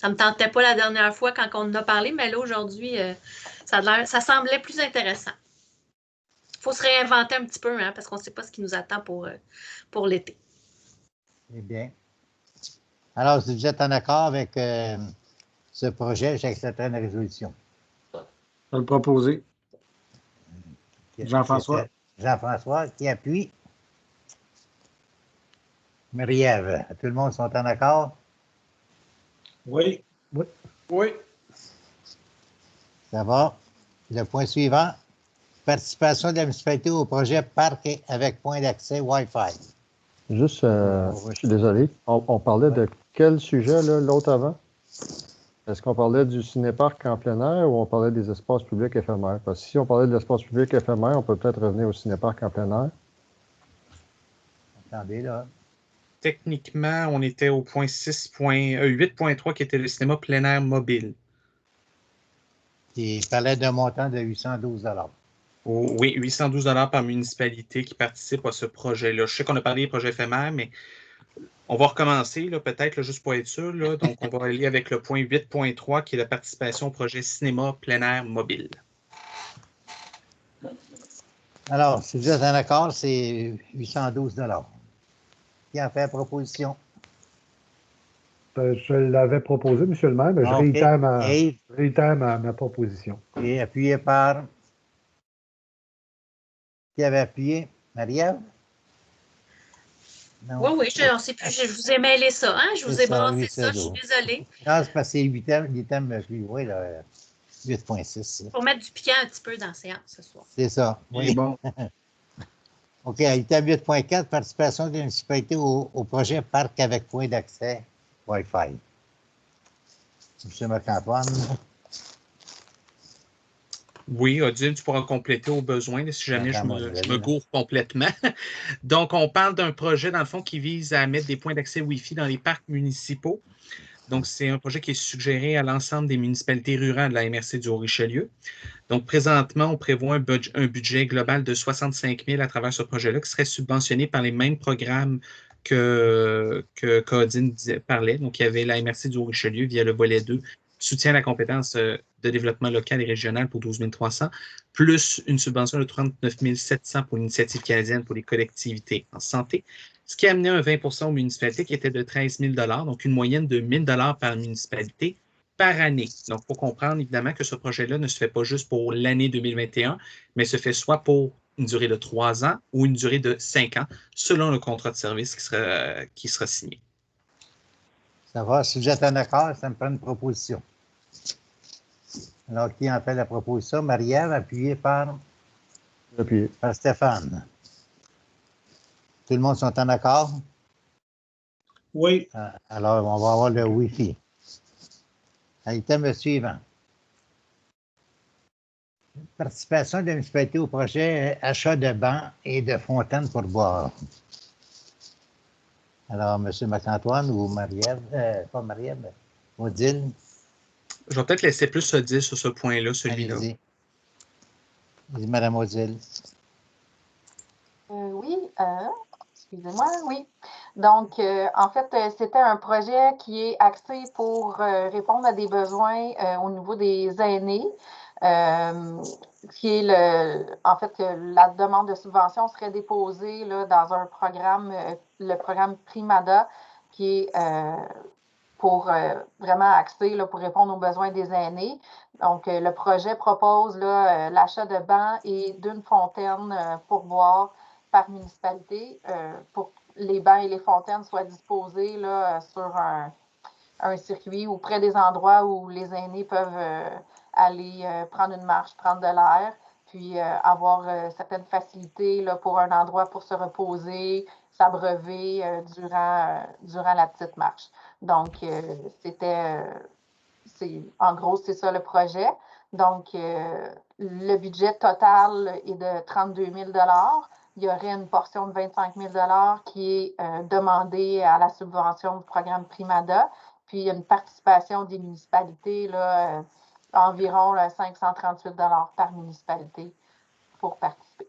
me tentait pas la dernière fois quand on en a parlé, mais là, aujourd'hui, ça semblait plus intéressant. faut se réinventer un petit peu, hein, parce qu'on ne sait pas ce qui nous attend pour l'été. Eh bien. Alors, si vous êtes en accord avec ce projet, j'accepterai une résolution. Je vais le proposer. Jean-François. Jean-François, qui appuie. Marie-Ève, tout le monde sont en accord? Oui. Oui. Oui. Ça va. Le point suivant, participation de la municipalité au projet parc avec point d'accès Wi-Fi. Juste, je suis désolé, on parlait de quel sujet, là, l'autre avant? Est-ce qu'on parlait du cinéparc en plein air ou on parlait des espaces publics éphémères? Parce que si on parlait de l'espace public éphémère, on peut peut-être revenir au cinéparc en plein air. Attendez, là. Techniquement, on était au point 8.3 qui était le cinéma plein air mobile. Il parlait d'un montant de 812 $. Oui, 812 $ par municipalité qui participe à ce projet-là. Je sais qu'on a parlé des projets éphémères, mais on va recommencer, peut-être, là, juste pour être sûr. Là. Donc, on va aller avec le point 8.3 qui est la participation au projet cinéma plein air mobile. Alors, si vous êtes en accord, c'est 812 $. Qui en fait la proposition? Je l'avais proposé, M. le maire, mais je réitère ma proposition. Et appuyé par... Qui avait appuyé? Marie-Ève? Oui, oui, je vous ai mêlé ça, hein? Je vous ai brassé ça, je suis désolée. Non, c'est parce que c'est l'item plus oui, là, 8.6. Pour mettre du piquant un petit peu dans la séance ce soir. C'est ça, oui. Bon. OK, item 8.4, participation de la municipalité au projet parc avec point d'accès Wi-Fi. M. Marc-Antoine. Oui, Odile, tu pourras compléter au besoin si jamais je me gourre complètement. Donc, on parle d'un projet, dans le fond, qui vise à mettre des points d'accès Wi-Fi dans les parcs municipaux. Donc, c'est un projet qui est suggéré à l'ensemble des municipalités rurales de la MRC du Haut-Richelieu. Donc, présentement, on prévoit un budget global de 65 000 à travers ce projet-là qui serait subventionné par les mêmes programmes que Odile parlait. Donc, il y avait la MRC du Haut-Richelieu via le volet 2, soutien à la compétence de développement local et régional pour 12 300, plus une subvention de 39 700 pour l'initiative canadienne pour les collectivités en santé, ce qui a amené un 20 % aux municipalités qui était de 13 000 $, donc une moyenne de 1 000 $ par municipalité par année. Donc, il faut comprendre évidemment que ce projet-là ne se fait pas juste pour l'année 2021, mais se fait soit pour une durée de 3 ans ou une durée de 5 ans, selon le contrat de service qui sera signé. Ça va. Si vous êtes en accord, ça me prend une proposition. Alors, qui en fait la proposition? Marie-Ève, appuyée par Stéphane. Tout le monde sont en accord? Oui. Alors, on va avoir le Wi-Fi. Item suivant. Participation de la municipalité au projet achat de bancs et de fontaines pour boire. Alors, M. Marc-Antoine ou Marie-Ève, pas Marie-Ève, Odile. Je vais peut-être laisser plus Odile sur ce point-là, celui-là. Allez-y, Mme Odile. Oui, excusez-moi, oui. Donc, en fait, c'était un projet qui est axé pour répondre à des besoins au niveau des aînés. Qui est en fait, la demande de subvention serait déposée là, dans un programme, le programme Primada, qui est pour vraiment axé là, pour répondre aux besoins des aînés. Donc, le projet propose l'achat de bancs et d'une fontaine pour boire par municipalité pour que les bancs et les fontaines soient disposés là, sur un circuit ou près des endroits où les aînés peuvent aller prendre une marche, prendre de l'air, puis avoir certaines facilités là, pour un endroit pour se reposer, s'abreuver durant la petite marche. Donc, en gros, c'est ça le projet. Donc, le budget total est de 32 000 $. Il y aurait une portion de 25 000 $ qui est demandée à la subvention du programme Primada. Puis, il y a une participation des municipalités, là, environ 538 $ par municipalité pour participer.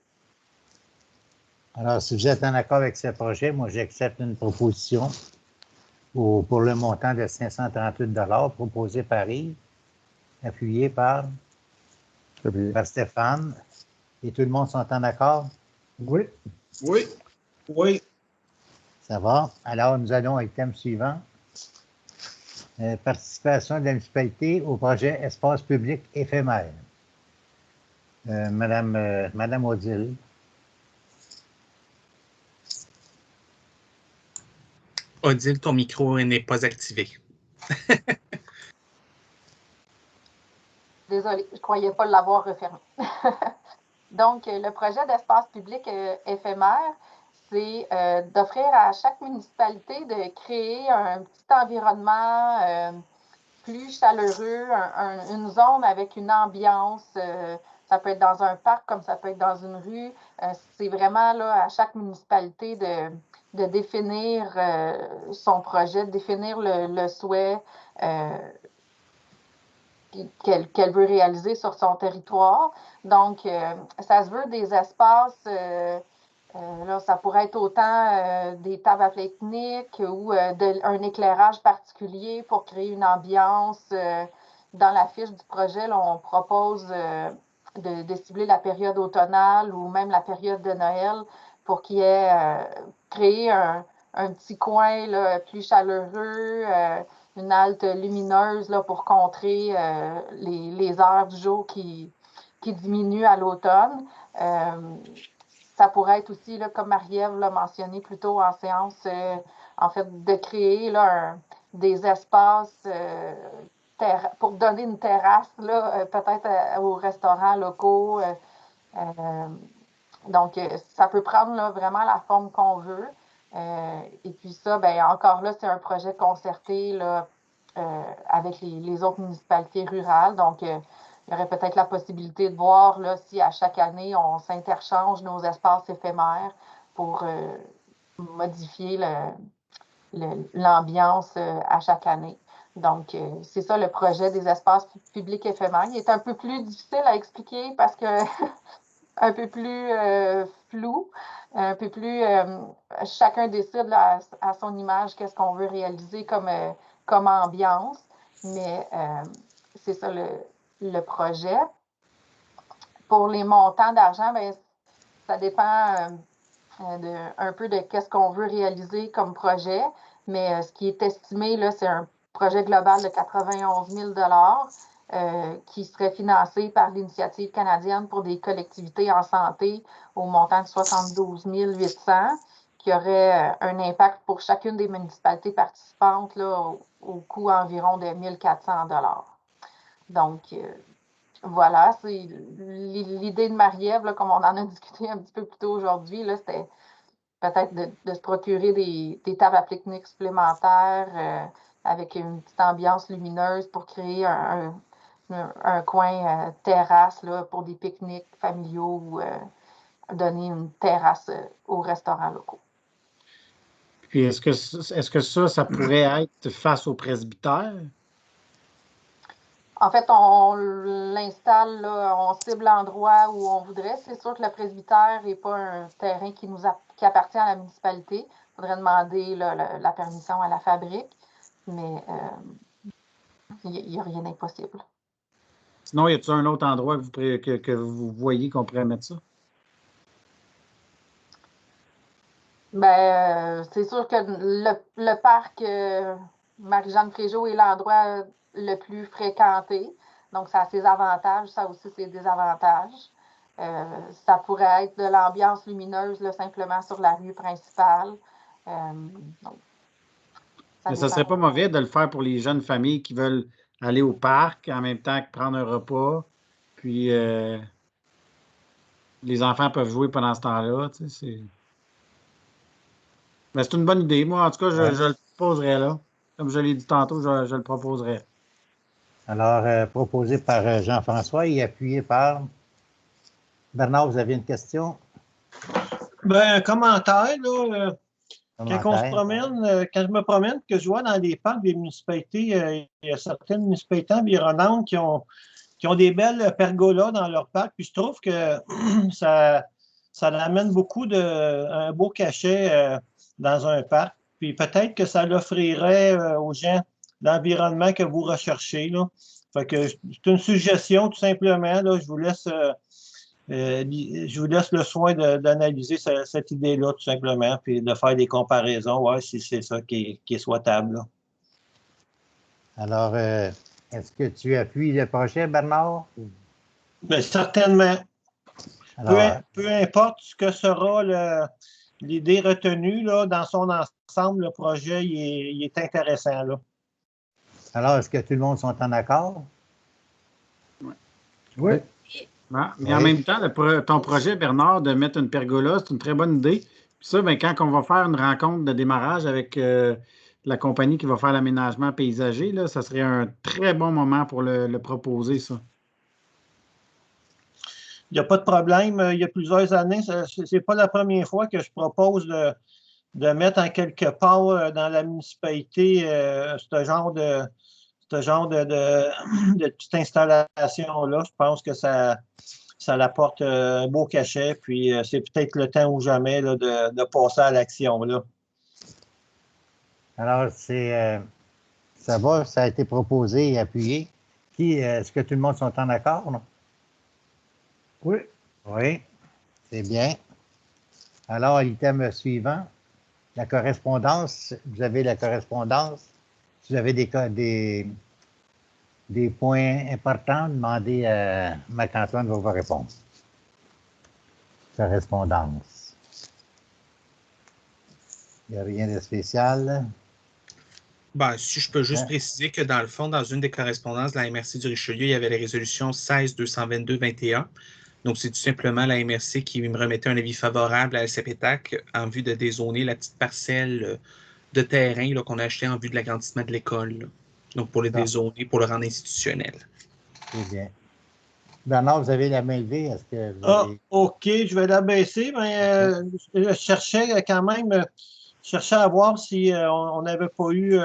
Alors, si vous êtes en accord avec ce projet, moi, j'accepte une proposition pour le montant de 538 $ proposé par Yves, appuyé par Stéphane. Et tout le monde s'entend d'accord? Oui. Oui. Oui. Ça va. Alors, nous allons au thème suivant. Participation de la municipalité au projet Espace public éphémère. Madame Odile. Odile, ton micro n'est pas activé. Désolée, je ne croyais pas l'avoir refermé. Donc, le projet d'espace public éphémère, c'est d'offrir à chaque municipalité de créer un petit environnement plus chaleureux, une zone avec une ambiance. Ça peut être dans un parc comme ça peut être dans une rue. C'est vraiment là, à chaque municipalité de définir son projet, de définir le souhait qu'elle veut réaliser sur son territoire. Donc, ça se veut des espaces, là, ça pourrait être autant des tables à pique-nique ou un éclairage particulier pour créer une ambiance. Dans la fiche du projet, là, on propose de cibler la période automnale ou même la période de Noël pour qu'il y ait créé un petit coin là, plus chaleureux, une halte lumineuse là, pour contrer les heures du jour qui diminuent à l'automne. Ça pourrait être aussi, là, comme Marie-Ève l'a mentionné plus tôt en séance, en fait, de créer là, des espaces pour donner une terrasse, là, peut-être aux restaurants locaux. Donc, ça peut prendre là, vraiment la forme qu'on veut. Et puis ça, ben, encore là, c'est un projet concerté là, avec les autres municipalités rurales. Donc, il y aurait peut-être la possibilité de voir là, si à chaque année, on s'interchange nos espaces éphémères pour modifier l'ambiance à chaque année. Donc, c'est ça le projet des espaces publics éphémères. Il est un peu plus difficile à expliquer parce que un peu plus flou, un peu plus chacun décide là, à son image qu'est-ce qu'on veut réaliser comme ambiance, mais c'est ça le projet. Pour les montants d'argent, ben, ça dépend un peu de qu'est-ce qu'on veut réaliser comme projet, mais ce qui est estimé, là, c'est un projet global de 91 000 qui serait financé par l'Initiative canadienne pour des collectivités en santé au montant de 72 800, qui aurait un impact pour chacune des municipalités participantes là, au coût environ de 1 400 $. Donc, voilà, c'est l'idée de Marie-Ève, comme on en a discuté un petit peu plus tôt aujourd'hui, c'était peut-être de se procurer des tables à pique-nique supplémentaires avec une petite ambiance lumineuse pour créer un coin terrasse là, pour des pique-niques familiaux ou donner une terrasse aux restaurants locaux. Puis est-ce que ça pourrait être face au presbytère? En fait, on l'installe, on cible l'endroit où on voudrait. C'est sûr que le presbytère n'est pas un terrain qui appartient à la municipalité. Il faudrait demander la permission à la fabrique, mais il n'y a rien d'impossible. Sinon, y a-t-il un autre endroit que vous voyez qu'on pourrait mettre ça? Ben, c'est sûr que le parc Marie-Jeanne Fréjot est l'endroit le plus fréquenté. Donc, ça a ses avantages, ça aussi ses désavantages. Ça pourrait être de l'ambiance lumineuse là, simplement sur la rue principale. Mais ça ne serait pas mauvais de le faire pour les jeunes familles qui veulent aller au parc en même temps que prendre un repas. Puis, les enfants peuvent jouer pendant ce temps-là. Tu sais, mais c'est une bonne idée. Moi, en tout cas, je le proposerais là. Comme je l'ai dit tantôt, je le proposerais. Alors, proposé par Jean-François et appuyé par Bernard, vous aviez une question? Ben, un commentaire, là. Quand je me promène, que je vois dans les parcs des municipalités, il y a certaines municipalités environnantes qui ont des belles pergolas dans leur parc. Puis je trouve que ça amène un beau cachet dans un parc. Puis peut-être que ça l'offrirait aux gens l'environnement que vous recherchez, là. Fait que c'est une suggestion, tout simplement. Là, je vous laisse je vous laisse le soin d'analyser cette idée-là, tout simplement, puis de faire des comparaisons, voir si c'est ça qui est souhaitable. Là. Alors, est-ce que tu appuies le projet, Bernard? Bien, certainement. Alors, Peu importe ce que sera l'idée retenue, là, dans son ensemble, le projet il est intéressant. Là. alors, est-ce que tout le monde sont en accord? Oui. Ah, mais en même temps, ton projet, Bernard, de mettre une pergola, c'est une très bonne idée. Puis ça, ben, quand on va faire une rencontre de démarrage avec la compagnie qui va faire l'aménagement paysager, là, ça serait un très bon moment pour le proposer, ça. Il n'y a pas de problème. Il y a plusieurs années, ce n'est pas la première fois que je propose de mettre en quelque part dans la municipalité ce genre de petite installation-là. Je pense que ça apporte un beau cachet, puis c'est peut-être le temps ou jamais là, de passer à l'action. Là. Alors, ça va, ça a été proposé et appuyé. Est-ce que tout le monde sont en accord? Non? Oui. Oui, c'est bien. Alors, l'item suivant, la correspondance. Vous avez la correspondance. Vous avez des points importants, demandez à Marc-Antoine va vous répondre. Correspondance. Il n'y a rien de spécial. Ben, si je peux juste préciser que dans le fond, dans une des correspondances de la MRC du Richelieu, il y avait la résolution 16-222-21. Donc, c'est tout simplement la MRC qui me remettait un avis favorable à LCPTAC en vue de dézoner la petite parcelle de terrain qu'on a acheté en vue de l'agrandissement de l'école. Là. Donc, pour le dézoner, pour le rendre institutionnel. C'est bien. Bernard, vous avez la main levée. Est-ce que vous avez... OK, je vais la baisser, mais je cherchais quand même à voir si on n'avait pas eu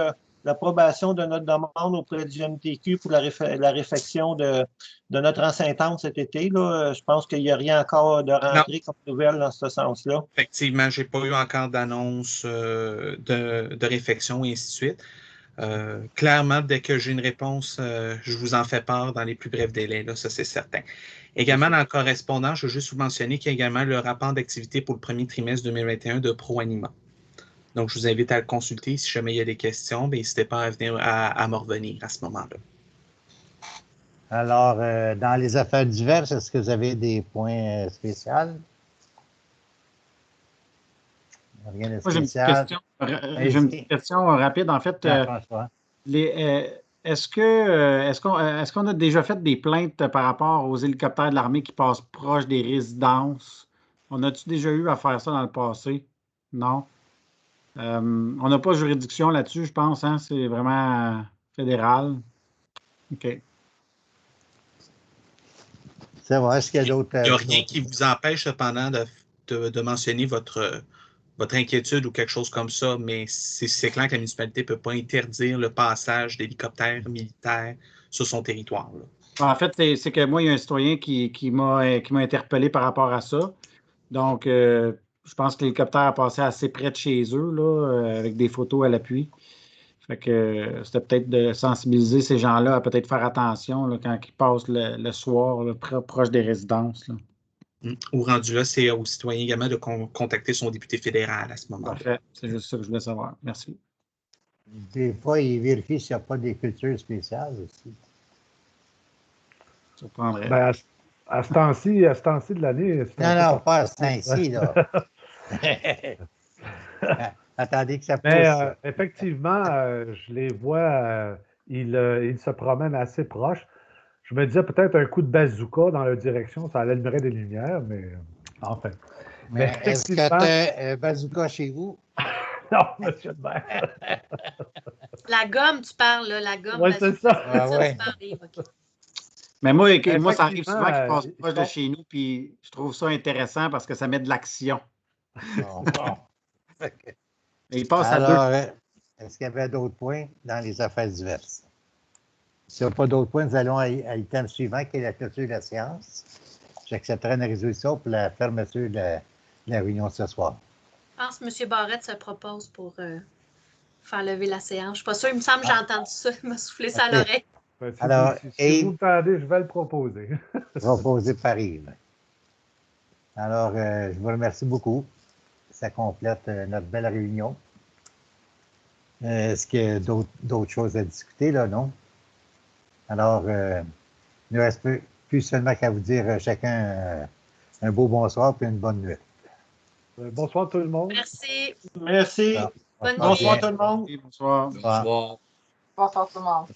l'approbation de notre demande auprès du MTQ pour la réfection de notre enceinte cet été. Là. Je pense qu'il n'y a rien encore de rentré comme nouvelle dans ce sens-là. Effectivement, je n'ai pas eu encore d'annonce de réfection et ainsi de suite. Clairement, dès que j'ai une réponse, je vous en fais part dans les plus brefs délais, là, ça c'est certain. Également, dans le correspondant, je veux juste vous mentionner qu'il y a également le rapport d'activité pour le premier trimestre 2021 de ProAnima. Donc, je vous invite à le consulter. Si jamais il y a des questions, n'hésitez pas à venir à me revenir à ce moment-là. Alors, dans les affaires diverses, est-ce que vous avez des points spéciaux? Rien de spécial. J'ai une petite question rapide. En fait, est-ce qu'on a déjà fait des plaintes par rapport aux hélicoptères de l'armée qui passent proche des résidences? On a-tu déjà eu à faire ça dans le passé? Non. On n'a pas de juridiction là-dessus, je pense. Hein? C'est vraiment fédéral. OK. C'est vrai, est-ce qu'il y a d'autres... Il n'y a rien qui vous empêche cependant de mentionner votre inquiétude ou quelque chose comme ça, mais c'est clair que la municipalité ne peut pas interdire le passage d'hélicoptères militaires sur son territoire. Là. En fait, c'est que moi, il y a un citoyen qui m'a interpellé par rapport à ça. Donc, je pense que l'hélicoptère a passé assez près de chez eux, là, avec des photos à l'appui. Fait que c'était peut-être de sensibiliser ces gens-là à peut-être faire attention là, quand ils passent le soir là, proche des résidences. Là. Ou rendu là, c'est aux citoyens également de contacter son député fédéral à ce moment-là. Parfait. C'est juste ça que je voulais savoir. Merci. Des fois, ils vérifient s'il n'y a pas des cultures spéciales aussi. Ça prendrait. Ben, à ce temps-ci de l'année. Non, pas à ce temps-ci, là. Attendez que ça pousse. Mais effectivement, je les vois, ils se promènent assez proches. Je me disais peut-être un coup de bazooka dans leur direction, ça allumerait des lumières, mais enfin. Mais est-ce que tu as un bazooka chez vous? Non, monsieur le maire. La gomme, tu parles, là, la gomme. Oui, c'est ça. Ah, ouais. Mais moi, ça arrive souvent qu'ils passent proche de chez nous, puis je trouve ça intéressant parce que ça met de l'action. Bon. Il passe alors, à deux. Est-ce qu'il y avait d'autres points dans les affaires diverses? S'il n'y a pas d'autres points, nous allons à l'item suivant, qui est la clôture de la séance. J'accepterai une résolution pour la fermeture de la réunion de ce soir. Je pense que M. Barrette se propose pour faire lever la séance. Je ne suis pas sûre, il me semble que j'ai entendu ça. Il m'a soufflé ça à l'oreille. Si vous me tendez, je vais le proposer. Proposé par Yves. Alors, je vous remercie beaucoup. Ça complète notre belle réunion. Est-ce qu'il y a d'autres choses à discuter, là, non? Alors, il ne reste plus seulement qu'à vous dire chacun un beau bonsoir et une bonne nuit. Bonsoir tout le monde. Merci. Merci. Bonne nuit. Bonsoir tout le monde. Bonsoir. Bonsoir. Bonsoir tout le monde.